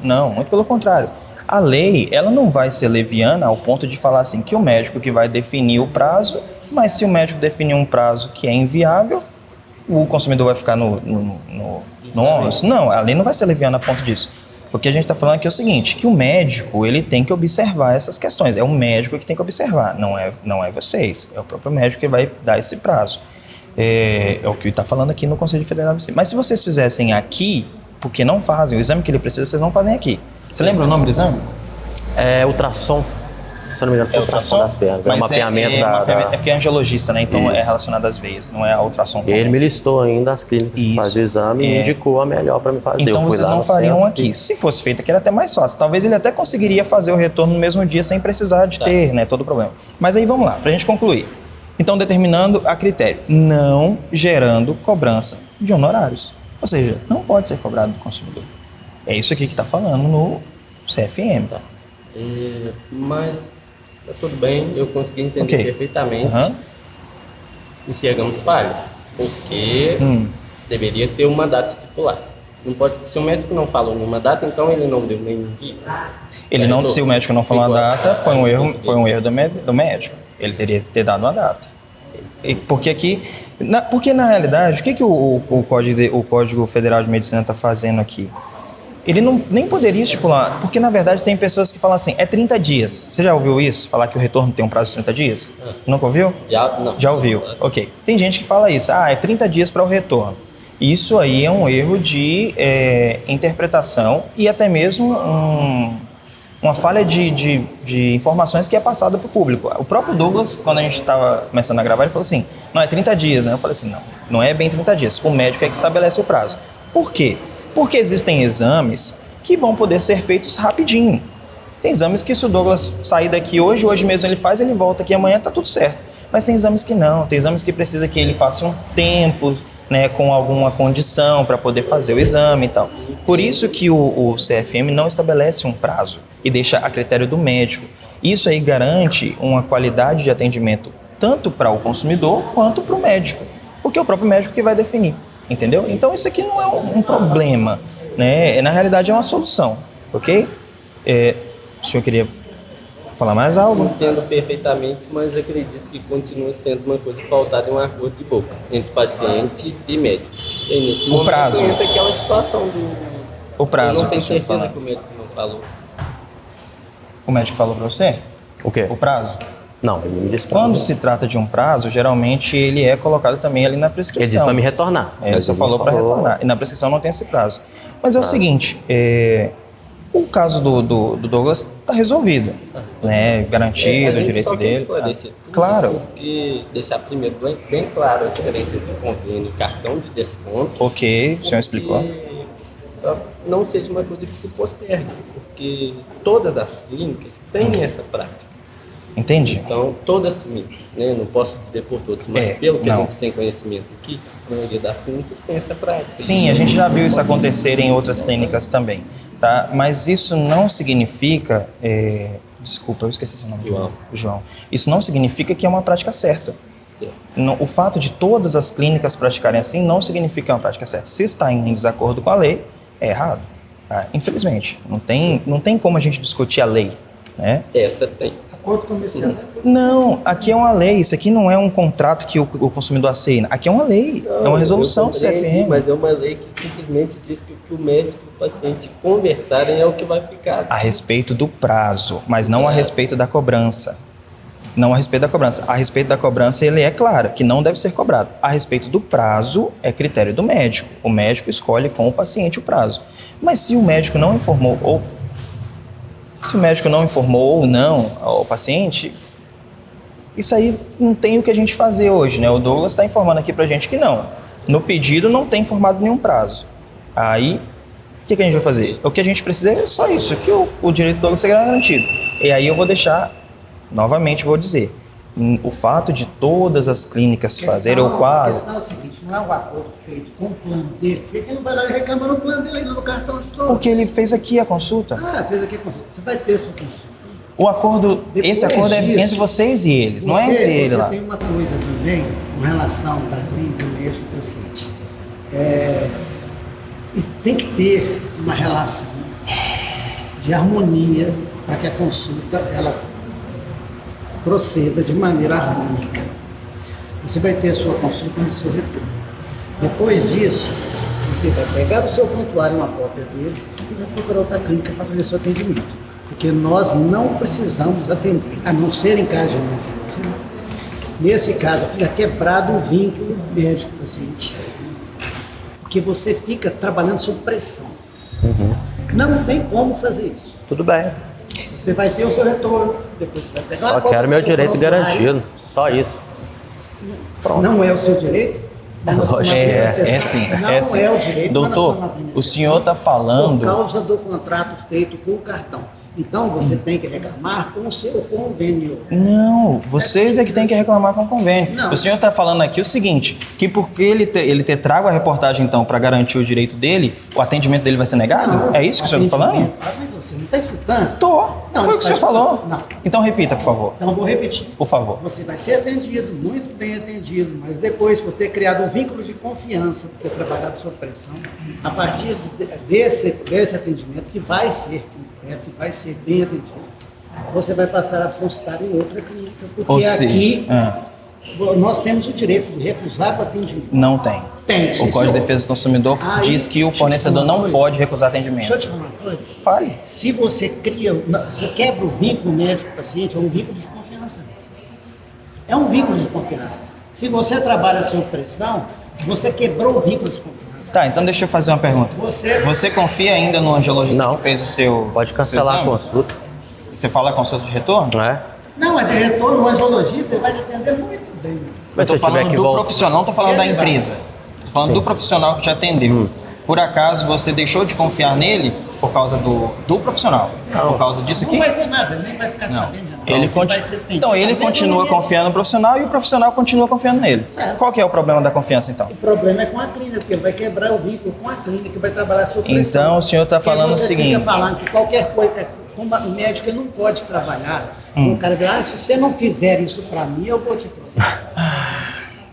Não, muito pelo contrário. A lei, ela não vai ser leviana ao ponto de falar assim que o médico que vai definir o prazo, mas se o médico definir um prazo que é inviável, o consumidor vai ficar no ônus? Não, a lei não vai ser leviana a ponto disso. O que a gente está falando aqui é o seguinte, que o médico, ele tem que observar essas questões. É o médico que tem que observar, não é vocês. É o próprio médico que vai dar esse prazo. É o que está falando aqui no Conselho Federal. Mas se vocês fizessem aqui, porque não fazem, o exame que ele precisa, vocês não fazem aqui. Você lembra o nome do exame? É ultrassom. Se eu não me engano, é ultrassom das pernas. É um mapeamento É porque é angiologista, né? Então é relacionado às veias, não é a ultrassom. E ele me listou ainda as clínicas que fazem o exame e indicou a melhor para me fazer. Então vocês não fariam aqui. Se fosse feito aqui, era até mais fácil. Talvez ele até conseguiria fazer o retorno no mesmo dia sem precisar de ter, né, todo o problema. Mas aí vamos lá, para a gente concluir. Então, determinando a critério, não gerando cobrança de honorários. Ou seja, não pode ser cobrado do consumidor. É isso aqui que está falando no CFM. Tá. Mas tá tudo bem, eu consegui entender perfeitamente. Enxergamos falhas, porque deveria ter uma data estipulada. Não pode, se o médico não falou nenhuma data, então ele não deu nenhum dia. Se o médico não falou uma data, foi um erro do médico. Ele teria que ter dado uma data. Porque na realidade, o que o Código Federal de Medicina está fazendo aqui? Ele nem poderia estipular, porque na verdade tem pessoas que falam assim, é 30 dias. Você já ouviu isso? Falar que o retorno tem um prazo de 30 dias? Nunca ouviu? Não. Já ouviu, ok. Tem gente que fala isso, é 30 dias para o retorno. Isso aí é um erro de interpretação e até mesmo uma falha de informações que é passada para o público. O próprio Douglas, quando a gente estava começando a gravar, ele falou assim, não, é 30 dias, né? Eu falei assim, não é bem 30 dias. O médico é que estabelece o prazo. Por quê? Porque existem exames que vão poder ser feitos rapidinho. Tem exames que se o Douglas sair daqui hoje mesmo ele faz, ele volta aqui amanhã, tá tudo certo. Mas tem exames que não, tem exames que precisa que ele passe um tempo, né, com alguma condição para poder fazer o exame e tal. Por isso que o CFM não estabelece um prazo e deixa a critério do médico. Isso aí garante uma qualidade de atendimento tanto para o consumidor quanto para o médico, porque é o próprio médico que vai definir, entendeu? Então isso aqui não é um problema, né? Na realidade é uma solução, ok? O senhor queria falar mais algo? Entendo perfeitamente, mas acredito que continua sendo uma coisa pautada em um acordo de boca entre paciente e médico. E aí, nesse momento, prazo. entra aquela situação do... O prazo. Eu não tenho que o senhor certeza fala. que o médico não falou. O médico falou para você? O quê? O prazo? Não, ele me disse. Quando se trata de um prazo, geralmente ele é colocado também ali na prescrição. Ele disse para me retornar. Ele só falou para retornar. E na prescrição não tem esse prazo. Mas é o seguinte, o caso do Douglas está resolvido, né? Garantido, o direito dele. Claro. Porque deixar primeiro bem claro a diferença entre convênio e cartão de desconto. Ok, o senhor explicou. Não seja uma coisa que se postergue, porque todas as clínicas têm essa prática. Entendi. Então, todas, né, não posso dizer por todos, mas pelo que a gente tem conhecimento aqui, a maioria das clínicas tem essa prática. Sim, a gente já viu isso acontecer em outras clínicas também, tá? Mas isso não significa... Desculpa, eu esqueci seu nome. João. Isso não significa que é uma prática certa. O fato de todas as clínicas praticarem assim não significa que é uma prática certa. Se está em desacordo com a lei, é errado. Tá? Infelizmente, não tem como a gente discutir a lei, né? Essa tem. Acordo comercial. Não, aqui é uma lei. Isso aqui não é um contrato que o consumidor assina. Aqui é uma lei, é uma resolução do CFM. Mas é uma lei que simplesmente diz que o que o médico e o paciente conversarem é o que vai ficar. A respeito do prazo, mas não a respeito da cobrança. Não a respeito da cobrança. A respeito da cobrança, ele é claro, que não deve ser cobrado. A respeito do prazo, é critério do médico. O médico escolhe com o paciente o prazo. Mas se o médico não informou ou não ao paciente, isso aí não tem o que a gente fazer hoje, né? O Douglas está informando aqui pra gente que não. No pedido não tem informado nenhum prazo. Aí, o que a gente vai fazer? O que a gente precisa é só isso, que o direito do Douglas será garantido. E aí eu vou deixar, novamente vou dizer, o fato de todas as clínicas fazerem ou quase... A questão é o seguinte, não é um acordo feito com o plano dele, por que ele não vai lá e reclama no plano dele, no cartão de todos? Porque ele fez aqui a consulta. Fez aqui a consulta. Você vai ter a sua consulta. O acordo, esse acordo é entre vocês e eles, não é entre ele lá. Você tem uma coisa também, com relação da clínica médico e paciente. Tem que ter uma relação de harmonia para que a consulta ela proceda de maneira harmônica. Você vai ter a sua consulta no seu retorno. Depois disso, você vai pegar o seu prontuário, uma cópia dele, e vai procurar outra clínica para fazer seu atendimento. Porque nós não precisamos atender, a não ser em caso de emergência. Nesse caso, fica quebrado o vínculo médico-paciente. Porque você fica trabalhando sob pressão. Não tem como fazer isso. Tudo bem. Você vai ter o seu retorno, depois você vai pegar Só quero meu direito garantido, só isso. Pronto. Não é o seu direito? É sim. Não é o direito. Doutor, o senhor está falando... Por causa do contrato feito com o cartão. Então, você tem que reclamar com o seu convênio. Não, vocês é que tem que reclamar com o convênio. Não. O senhor está falando aqui o seguinte, que porque ele ter trago a reportagem, então, para garantir o direito dele, o atendimento dele vai ser negado? Não, é isso que o senhor está falando? Mas você não está escutando? Tô. Não, Foi o que o senhor falou. Não. Então repita, por favor. Então, vou repetir. Por favor. Você vai ser atendido, muito bem atendido, mas depois, por ter criado um vínculo de confiança, por ter trabalhado sob pressão, a partir desse atendimento, que vai ser completo e vai ser bem atendido, você vai passar a consultar em outra clínica, porque aqui nós temos o direito de recusar o atendimento. Não tem. Tem, o Código de Defesa do Consumidor diz que o fornecedor não pode recusar atendimento. Deixa eu te falar uma coisa. Fale. Se você você quebra o vínculo médico-paciente, é um vínculo de confiança. É um vínculo de confiança. Se você trabalha sob pressão, você quebrou o vínculo de confiança. Tá, então deixa eu fazer uma pergunta. Você confia ainda no angiologista que fez o seu... Pode cancelar a consulta. Você fala a consulta de retorno? Não, é de retorno, o angiologista ele vai te atender muito bem. Eu tô falando do profissional, não tô falando da empresa. Tô falando do profissional que te atendeu. Por acaso você deixou de confiar nele por causa do profissional? Por causa disso aqui? Não vai ter nada, ele nem vai ficar sabendo. Então ele continua confiando no profissional e o profissional continua confiando nele. Certo. Qual que é o problema da confiança então? O problema é com a clínica, porque ele vai quebrar o vínculo com a clínica e vai trabalhar sob pressão. Então o senhor está falando o seguinte... Você fica falando que qualquer coisa... o médico ele não pode trabalhar. O cara vê, se você não fizer isso para mim, eu vou te processar.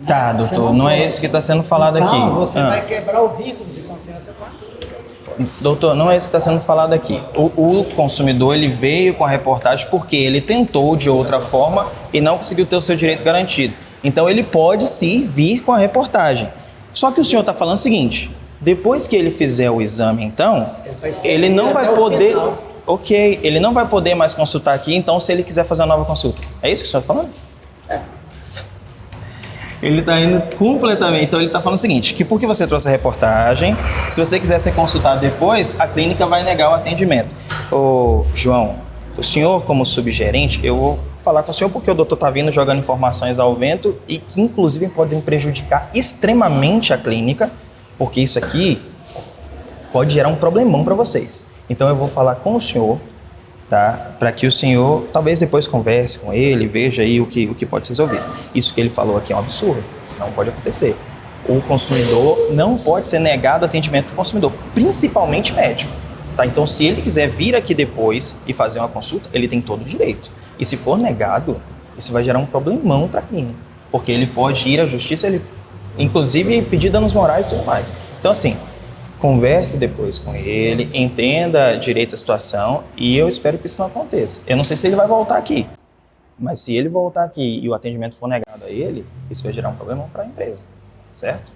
Tá, doutor, não é isso que está sendo falado aqui. Não, você vai quebrar o vínculo de confiança com a clínica. Doutor, não é isso que está sendo falado aqui. O consumidor ele veio com a reportagem porque ele tentou de outra forma e não conseguiu ter o seu direito garantido. Então ele pode sim vir com a reportagem. Só que o senhor está falando o seguinte, depois que ele fizer o exame então, ele não vai poder... Ok, ele não vai poder mais consultar aqui, então se ele quiser fazer uma nova consulta. É isso que o senhor está falando? Ele está indo completamente. Então ele está falando o seguinte, que porque você trouxe a reportagem, se você quiser ser consultado depois, a clínica vai negar o atendimento. Ô, João, o senhor como subgerente, eu vou falar com o senhor porque o doutor está vindo jogando informações ao vento e que inclusive podem prejudicar extremamente a clínica, porque isso aqui pode gerar um problemão para vocês. Então eu vou falar com o senhor, tá? Para que o senhor talvez depois converse com ele, veja aí o que pode ser resolvido. Isso que ele falou aqui é um absurdo, isso não pode acontecer. O consumidor não pode ser negado atendimento do consumidor, principalmente médico. Tá? Então se ele quiser vir aqui depois e fazer uma consulta, ele tem todo o direito. E se for negado, isso vai gerar um problemão para a clínica, porque ele pode ir à justiça, ele inclusive pedir danos morais e tudo mais. Então assim, converse depois com ele, entenda direito a situação e eu espero que isso não aconteça. Eu não sei se ele vai voltar aqui, mas se ele voltar aqui e o atendimento for negado a ele, isso vai gerar um problema para a empresa, certo?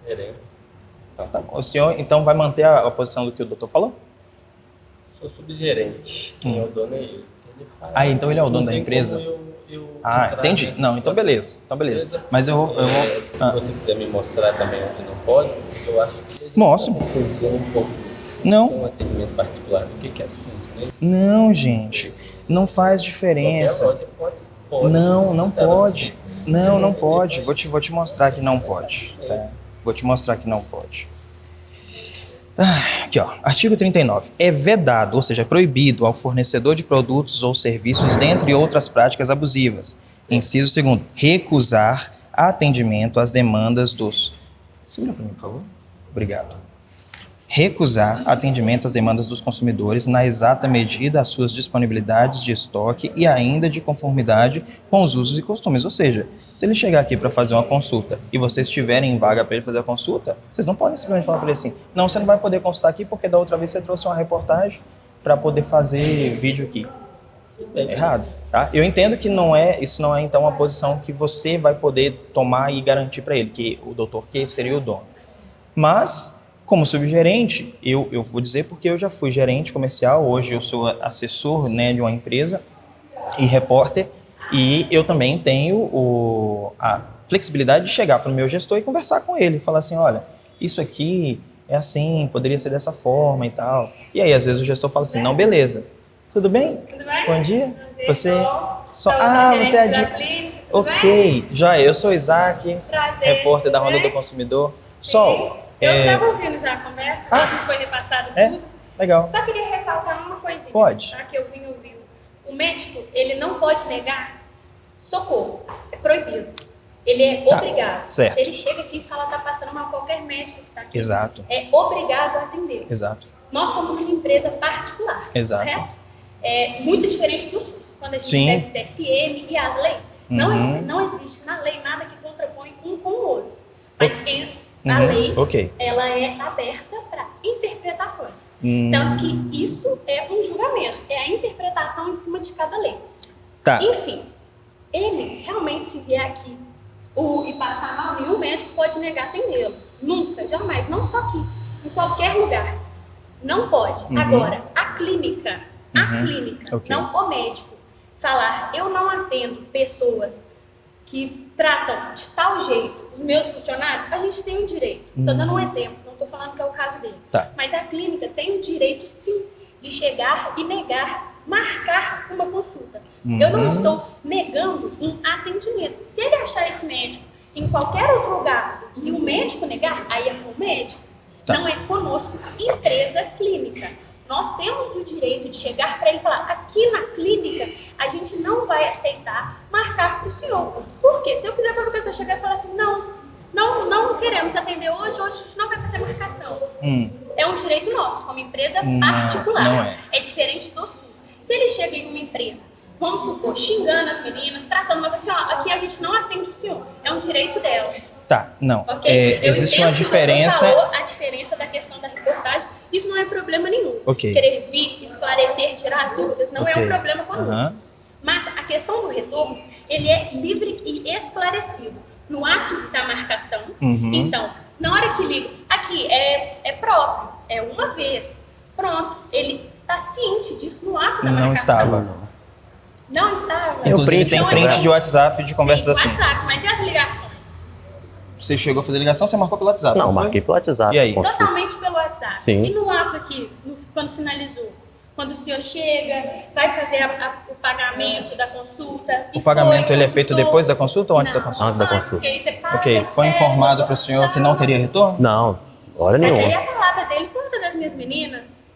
Então, tá bom. O senhor então vai manter a posição do que o doutor falou? Sou subgerente, quem é o dono é ele. Então ele é o dono da empresa? Entendi. Não, então beleza. Mas eu vou... Se você quiser me mostrar também o que não pode, porque eu acho que... Mostro. Não. Um atendimento particular, o que é SUS, né? Não, gente. Não faz diferença. Pode. Não pode. Não pode. Vou te mostrar que não pode. Tá? Vou te mostrar que não pode. Aqui, ó, artigo 39. É vedado, ou seja, é proibido ao fornecedor de produtos ou serviços, dentre outras práticas abusivas. Inciso 2º, recusar atendimento às demandas dos... Segura para mim, por favor. Obrigado. Recusar atendimento às demandas dos consumidores na exata medida às suas disponibilidades de estoque e ainda de conformidade com os usos e costumes. Ou seja, se ele chegar aqui para fazer uma consulta e vocês tiverem vaga para ele fazer a consulta, vocês não podem simplesmente falar para ele assim, não, você não vai poder consultar aqui porque da outra vez você trouxe uma reportagem para poder fazer vídeo aqui. É errado, tá? Eu entendo que isso não é então uma posição que você vai poder tomar e garantir para ele, que o doutor que seria o dono. Mas... como subgerente, eu vou dizer porque eu já fui gerente comercial, hoje eu sou assessor, né, de uma empresa e repórter, e eu também tenho a flexibilidade de chegar para o meu gestor e conversar com ele, falar assim, olha, isso aqui é assim, poderia ser dessa forma e tal. E aí, às vezes, o gestor fala assim, não, beleza, tudo bem? Tudo bem? Bom dia. Você é de... Ok, já eu sou Isaac, repórter da Ronda do Consumidor. Sol. Eu estava ouvindo já a conversa, que foi repassado tudo. Legal. Só queria ressaltar uma coisinha. Pode. Tá, que eu vim ouvindo. O médico, ele não pode negar socorro. É proibido. Ele é obrigado. Certo. Se ele chega aqui e fala, tá passando mal qualquer médico que está aqui. Exato. É obrigado a atender. Exato. Nós somos uma empresa particular. Exato. Correto? É muito diferente do SUS. Quando a gente Sim. pega o CFM e as leis, não existe na lei nada que contrapõe um com o outro. Mas a lei, ela é aberta para interpretações. Tanto que isso é um julgamento, é a interpretação em cima de cada lei. Tá. Enfim, ele realmente se vier aqui e passar mal, nenhum médico pode negar atendê-lo. Nunca, jamais, não só aqui, em qualquer lugar. Não pode. Agora, a clínica, não o médico, falar, eu não atendo pessoas que tratam de tal jeito os meus funcionários, a gente tem o direito. Estou dando um exemplo, não estou falando que é o caso dele. Tá. Mas a clínica tem o direito, sim, de chegar e negar, marcar uma consulta. Eu não estou negando um atendimento. Se ele achar esse médico em qualquer outro lugar e o médico negar, aí é com o médico. Tá. Não é conosco, empresa clínica. Nós temos o direito de chegar para ele e falar, aqui na clínica a gente não vai aceitar marcar para o senhor. Por quê? Se eu quiser que a pessoa chegar e falar assim, não queremos atender hoje a gente não vai fazer marcação. é um direito nosso, como empresa particular. Não é. É diferente do SUS. Se ele chega em uma empresa, vamos supor, xingando as meninas, tratando uma assim, ó, aqui a gente não atende o senhor, é um direito dela. Tá, não. Okay? Existe uma diferença. Falou a diferença da questão da reportagem, isso não é problema nenhum. Okay. Querer vir, esclarecer, tirar as dúvidas, não é um problema conosco. Mas a questão do retorno, ele é livre e esclarecido. No ato da marcação, então, na hora que liga, aqui é próprio, é uma vez, pronto, ele está ciente disso no ato da marcação. Não estava. Não estava. Inclusive tem print de WhatsApp de conversas assim. WhatsApp, mas e as ligações? Você chegou a fazer ligação, você marcou pelo WhatsApp? Não, marquei pelo WhatsApp. E aí? Totalmente pelo WhatsApp. Sim. E no ato aqui, quando finalizou? Quando o senhor chega, vai fazer o pagamento da consulta. O pagamento ele é feito depois da consulta ou antes da consulta? Antes da consulta. Ok, foi informado para o senhor que não teria retorno? Não, hora nenhuma. Mas aí a palavra dele, quantas das minhas meninas?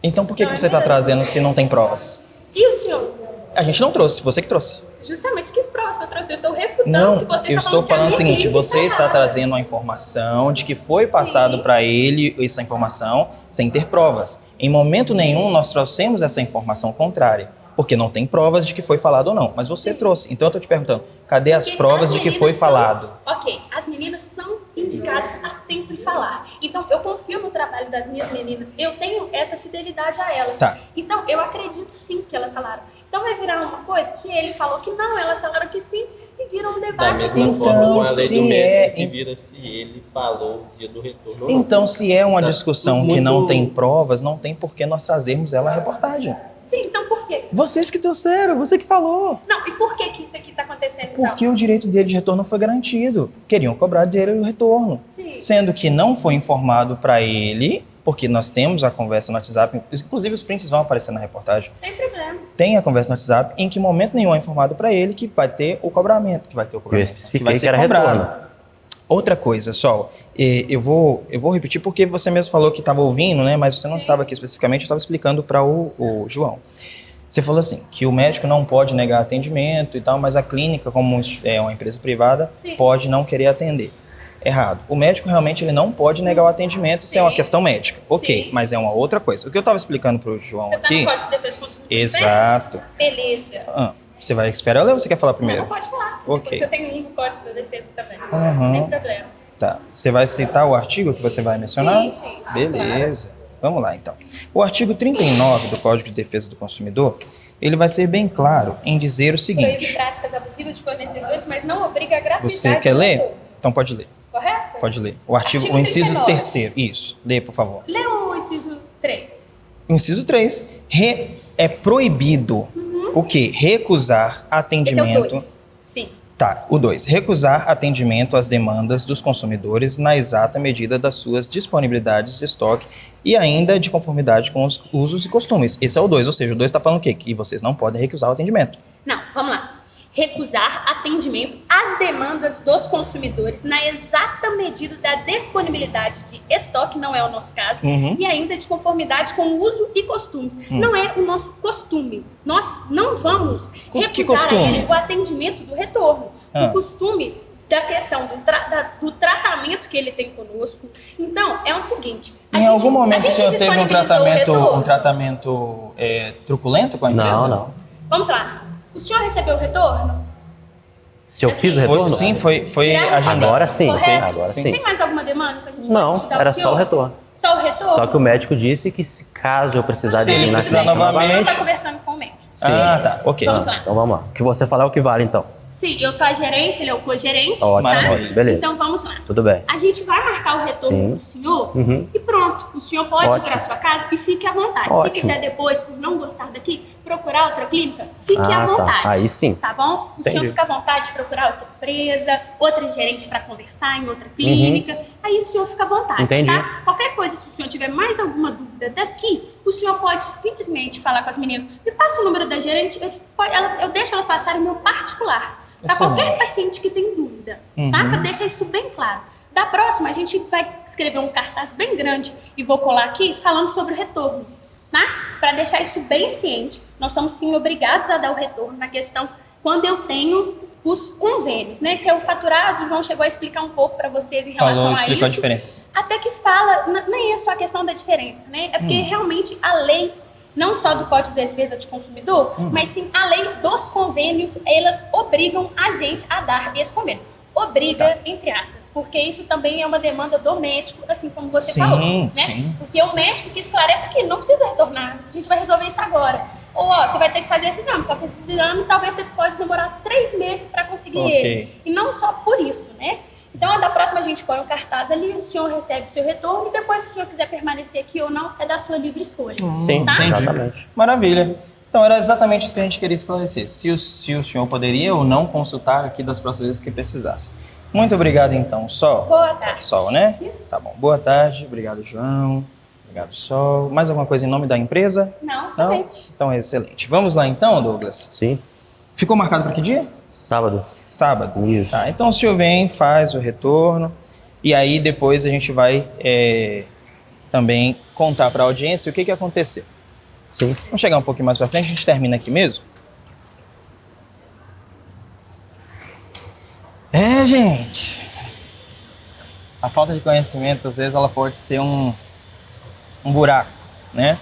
Então por que você está trazendo se não tem provas? E o senhor? A gente não trouxe, você que trouxe. Justamente que as provas que eu trouxe, eu estou refutando Não, que você eu estou falando o seguinte, você está trazendo a informação de que foi passado para ele essa informação sem ter provas. Em momento nenhum nós trouxemos essa informação contrária, porque não tem provas de que foi falado ou não, mas você trouxe. Então eu estou te perguntando, cadê as provas de que foi falado? Ok, as meninas são indicadas a sempre falar. Então eu confio no trabalho das minhas meninas, eu tenho essa fidelidade a elas. Tá. Então eu acredito sim que elas falaram. Então vai virar uma coisa que ele falou que não, elas falaram que sim, e vira um debate. Da mesma forma, com a lei do médico, que vira se ele falou o dia do retorno. Então, se é uma discussão que não tem provas, não tem por que nós trazermos ela à reportagem. Sim, então por quê? Vocês que trouxeram, você que falou. Não, e por que isso aqui está acontecendo Porque então? o direito dele de retorno foi garantido. Queriam cobrar dele o retorno. Sim. Sendo que não foi informado para ele, porque nós temos a conversa no WhatsApp, inclusive os prints vão aparecer na reportagem. Sem problema. Tem a conversa no WhatsApp, em que momento nenhum é informado para ele que vai ter o cobramento, que vai ter o cobramento. Eu especifiquei que vai ser que era cobrado. retorno. Outra coisa, Sol, eu vou repetir porque você mesmo falou que estava ouvindo, né? Mas você não estava aqui especificamente, eu estava explicando para o João. Você falou assim, que o médico não pode negar atendimento e tal, mas a clínica, como é uma empresa privada, pode não querer atender. Errado. O médico realmente ele não pode negar o atendimento se é uma questão médica. Ok, mas é uma outra coisa. O que eu estava explicando para o João Você aqui... Você está no Código de Defesa do Consumidor? Exato. Beleza. Você vai esperar eu ler ou você quer falar primeiro? Não, pode falar. Ok. Você tem um do Código da Defesa também. Uhum. Sem problemas. Tá. Você vai citar o artigo que você vai mencionar? Sim. Beleza. Vamos lá, então. O artigo 39 do Código de Defesa do Consumidor, ele vai ser bem claro em dizer o Proíbe seguinte... práticas abusivas de fornecedores, mas não obriga a gratuidade. Você quer ler? Então pode ler. Correto? Pode ler. O artigo o inciso 3º. Isso. Lê, por favor. Lê o inciso 3. O inciso 3. É proibido o quê? Recusar atendimento... Esse é o 2. Sim. Tá, o 2. Recusar atendimento às demandas dos consumidores na exata medida das suas disponibilidades de estoque e ainda de conformidade com os usos e costumes. Esse é o 2, ou seja, o 2 está falando o quê? Que vocês não podem recusar o atendimento. Não, vamos lá. Recusar atendimento às demandas dos consumidores na exata medida da disponibilidade de estoque, não é o nosso caso, e ainda de conformidade com o uso e costumes. Não é o nosso costume. Nós não vamos recusar a ele o atendimento do retorno. O costume da questão do tratamento que ele tem conosco. Então, é o seguinte... Em algum momento o senhor teve um tratamento truculento com a empresa? Não. Vamos lá. O senhor recebeu o retorno? Se eu fiz o retorno? Sim, foi agendado. Agora sim. Correto? Agora sim. Tem mais alguma demanda que a gente Não, pode te dar era ao senhor? só o retorno. Só o retorno? Só que o médico disse que se caso eu precisar de ele ir na precisar clínica novamente... Você não está conversando com o médico. Sim. Tá, ok. Vamos lá. Então vamos lá. O que você falar é o que vale, então. Sim, eu sou a gerente, ele é o co-gerente. Ótimo, beleza. Então vamos lá. Tudo bem. A gente vai marcar o retorno do senhor e pronto. O senhor pode ir para sua casa e fique à vontade. Se quiser depois, por não gostar daqui, procurar outra clínica, fique à vontade. Tá. Aí sim. Tá bom? O senhor fica à vontade de procurar outra empresa, outra gerente para conversar em outra clínica. Aí o senhor fica à vontade, Entendi. tá? Qualquer coisa, se o senhor tiver mais alguma dúvida daqui, o senhor pode simplesmente falar com as meninas. Me passa o número da gerente, eu deixo elas passarem o meu particular. Para qualquer paciente que tem dúvida, tá? Para deixar isso bem claro. Da próxima, a gente vai escrever um cartaz bem grande e vou colar aqui falando sobre o retorno, tá? Para deixar isso bem ciente, nós somos sim obrigados a dar o retorno na questão quando eu tenho os convênios, né? Que é o faturado, o João chegou a explicar um pouco para vocês em relação a isso. Explicou a diferença, sim. Até que fala, nem é só a questão da diferença, né? É porque realmente a lei, não só do Código de Defesa do Consumidor, mas sim a lei dos convênios, elas obrigam a gente a dar esse convênio. Obriga, entre aspas, porque isso também é uma demanda do médico, assim como você falou, né? Sim. Porque o médico que esclarece que não precisa retornar, a gente vai resolver isso agora. Ou, você vai ter que fazer esse exame, só que esse exame talvez você pode demorar 3 meses para conseguir ele. E não só por isso, né? Então, da próxima a gente põe um cartaz ali, o senhor recebe o seu retorno e depois, se o senhor quiser permanecer aqui ou não, é da sua livre escolha. Sim, tá? exatamente. Maravilha. Então, era exatamente isso que a gente queria esclarecer. Se o senhor poderia ou não consultar aqui das próximas vezes que precisasse. Muito obrigado, então, Sol. Boa tarde. Sol, né? Isso. Tá bom. Boa tarde. Obrigado, João. Obrigado, Sol. Mais alguma coisa em nome da empresa? Não, excelente. Então, excelente. Vamos lá, então, Douglas? Sim. Ficou marcado para que dia? Sábado. Sábado. Isso. Tá, então o senhor vem, faz o retorno, e aí depois a gente vai também contar para a audiência o que aconteceu. Sim. Vamos chegar um pouquinho mais para frente, a gente termina aqui mesmo. Gente, a falta de conhecimento, às vezes, ela pode ser um buraco, né?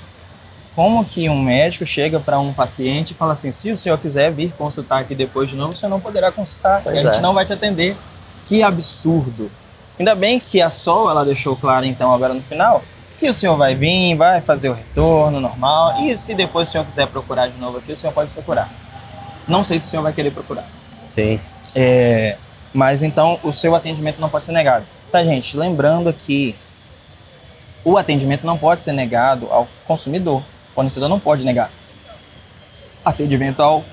Como que um médico chega para um paciente e fala assim, se o senhor quiser vir consultar aqui depois de novo, o senhor não poderá consultar, e a gente não vai te atender. Que absurdo. Ainda bem que a Sol, ela deixou claro, então, agora no final, que o senhor vai vir, vai fazer o retorno normal, e se depois o senhor quiser procurar de novo aqui, o senhor pode procurar. Não sei se o senhor vai querer procurar. Sim. Mas, então, o seu atendimento não pode ser negado. Tá, gente? Lembrando que o atendimento não pode ser negado ao consumidor. O fornecedor não pode negar atendimento ao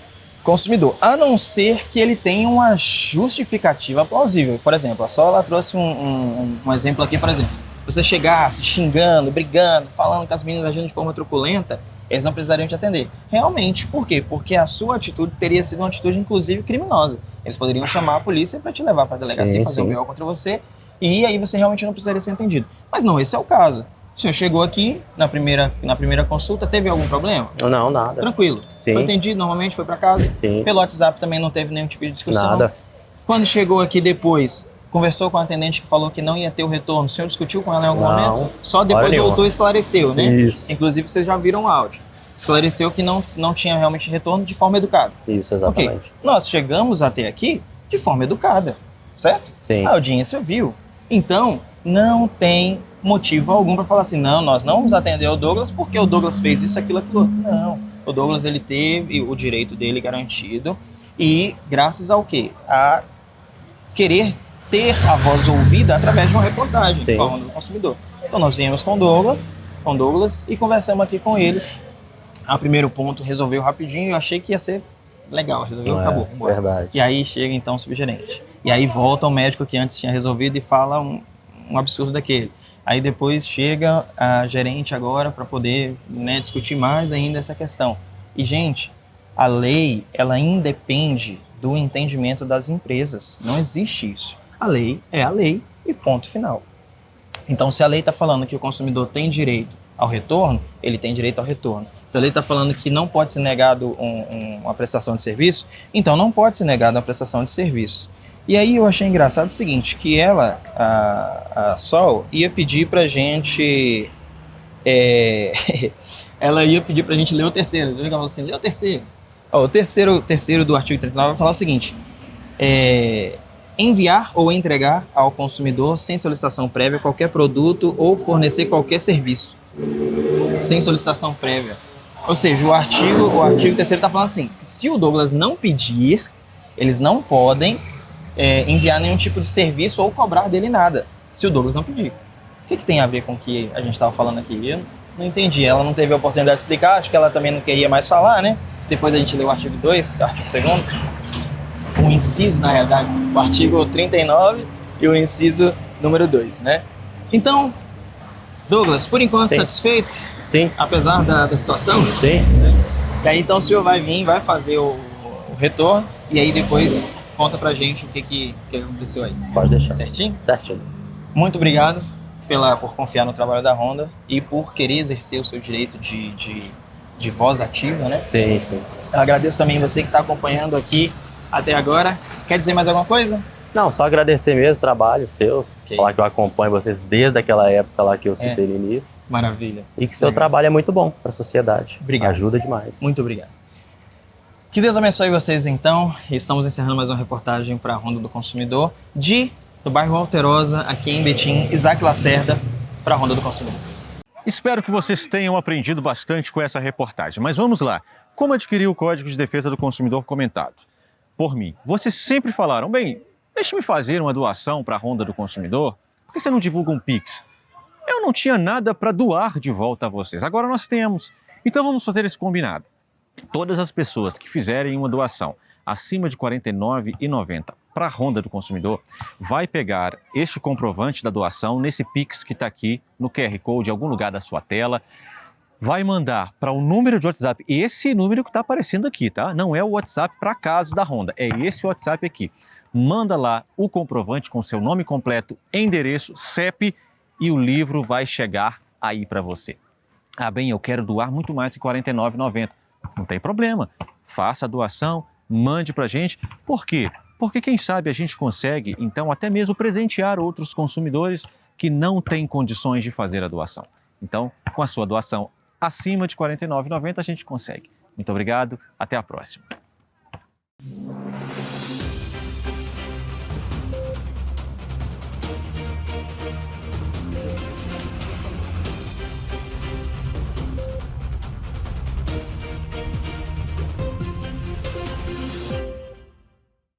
consumidor, a não ser que ele tenha uma justificativa plausível. Por exemplo, a Sol, ela trouxe um exemplo aqui, por exemplo. Você chegasse xingando, brigando, falando com as meninas agindo de forma truculenta, eles não precisariam te atender. Realmente. Por quê? Porque a sua atitude teria sido uma atitude, inclusive, criminosa. Eles poderiam chamar a polícia para te levar para a delegacia, fazer o BO contra você, e aí você realmente não precisaria ser atendido. Mas não, esse é o caso. O senhor chegou aqui na primeira consulta, teve algum problema? Não, nada. Tranquilo? Sim. Foi atendido normalmente, foi para casa? Sim. Pelo WhatsApp também não teve nenhum tipo de discussão? Nada. Quando chegou aqui depois, conversou com a atendente que falou que não ia ter o retorno, o senhor discutiu com ela em algum momento? Só depois voltou e esclareceu, né? Isso. Inclusive vocês já viram o áudio. Esclareceu que não tinha realmente retorno de forma educada. Isso, exatamente. Okay. Nós chegamos até aqui de forma educada, certo? Sim. A audiência viu. Então, não tem motivo algum para falar assim, não, nós não vamos atender o Douglas porque o Douglas fez isso, aquilo, aquilo. Não, o Douglas, ele teve o direito dele garantido e graças ao quê? A querer ter a voz ouvida através de uma reportagem falando do consumidor. Então nós viemos com o Douglas e conversamos aqui com eles. A primeiro ponto resolveu rapidinho, eu achei que ia ser legal, resolveu, acabou. Verdade. E aí chega então o subgerente. E aí volta o médico que antes tinha resolvido e fala um absurdo daquele. Aí depois chega a gerente agora para poder, né, discutir mais ainda essa questão. E, gente, a lei, ela independe do entendimento das empresas. Não existe isso. A lei é a lei e ponto final. Então, se a lei está falando que o consumidor tem direito ao retorno, ele tem direito ao retorno. Se a lei está falando que não pode ser negado uma prestação de serviço, então não pode ser negado uma prestação de serviço. E aí eu achei engraçado o seguinte, que ela, a Sol, ia pedir pra gente... ela ia pedir pra gente ler o terceiro. Ela falou assim, lê o terceiro. O terceiro do artigo 39 vai falar o seguinte, enviar ou entregar ao consumidor sem solicitação prévia qualquer produto ou fornecer qualquer serviço. Sem solicitação prévia. Ou seja, o artigo terceiro está falando assim, que se o Douglas não pedir, eles não podem enviar nenhum tipo de serviço ou cobrar dele nada, se o Douglas não pedir. O que tem a ver com o que a gente estava falando aqui? Eu não entendi, ela não teve a oportunidade de explicar, acho que ela também não queria mais falar, né? Depois a gente leu o artigo 2, artigo 2º, o inciso, na realidade, o artigo 39 e o inciso número 2, né? Então, Douglas, por enquanto satisfeito? Sim. Apesar da situação? Sim. E aí então o senhor vai vir, vai fazer o retorno e aí depois conta pra gente o que aconteceu aí. Pode deixar. Certinho? Certinho. Muito obrigado por confiar no trabalho da Honda e por querer exercer o seu direito de voz ativa, né? Sim, sim. Eu agradeço também você que está acompanhando aqui até agora. Quer dizer mais alguma coisa? Não, só agradecer mesmo o trabalho seu, falar que eu acompanho vocês desde aquela época lá que eu citei no início. Maravilha. E que seu trabalho é muito bom para a sociedade. Obrigado. Ajuda demais. Muito obrigado. Que Deus abençoe vocês então. Estamos encerrando mais uma reportagem para a Ronda do Consumidor do bairro Alterosa, aqui em Betim, Isaac Lacerda, para a Ronda do Consumidor. Espero que vocês tenham aprendido bastante com essa reportagem, mas vamos lá. Como adquirir o Código de Defesa do Consumidor comentado? Por mim, vocês sempre falaram, bem, deixe-me fazer uma doação para a Ronda do Consumidor, por que você não divulga um Pix? Eu não tinha nada para doar de volta a vocês, agora nós temos. Então vamos fazer esse combinado. Todas as pessoas que fizerem uma doação acima de R$ 49,90 para a Ronda do Consumidor, vai pegar este comprovante da doação nesse Pix que está aqui no QR Code, em algum lugar da sua tela, vai mandar para o número de WhatsApp, esse número que está aparecendo aqui, tá? Não é o WhatsApp para casa da Ronda, é esse WhatsApp aqui. Manda lá o comprovante com seu nome completo, endereço, CEP e o livro vai chegar aí para você. Ah, bem, eu quero doar muito mais que R$ 49,90. Não tem problema, faça a doação, mande para a gente. Por quê? Porque quem sabe a gente consegue, então, até mesmo presentear outros consumidores que não têm condições de fazer a doação. Então, com a sua doação acima de R$ 49,90 a gente consegue. Muito obrigado, até a próxima.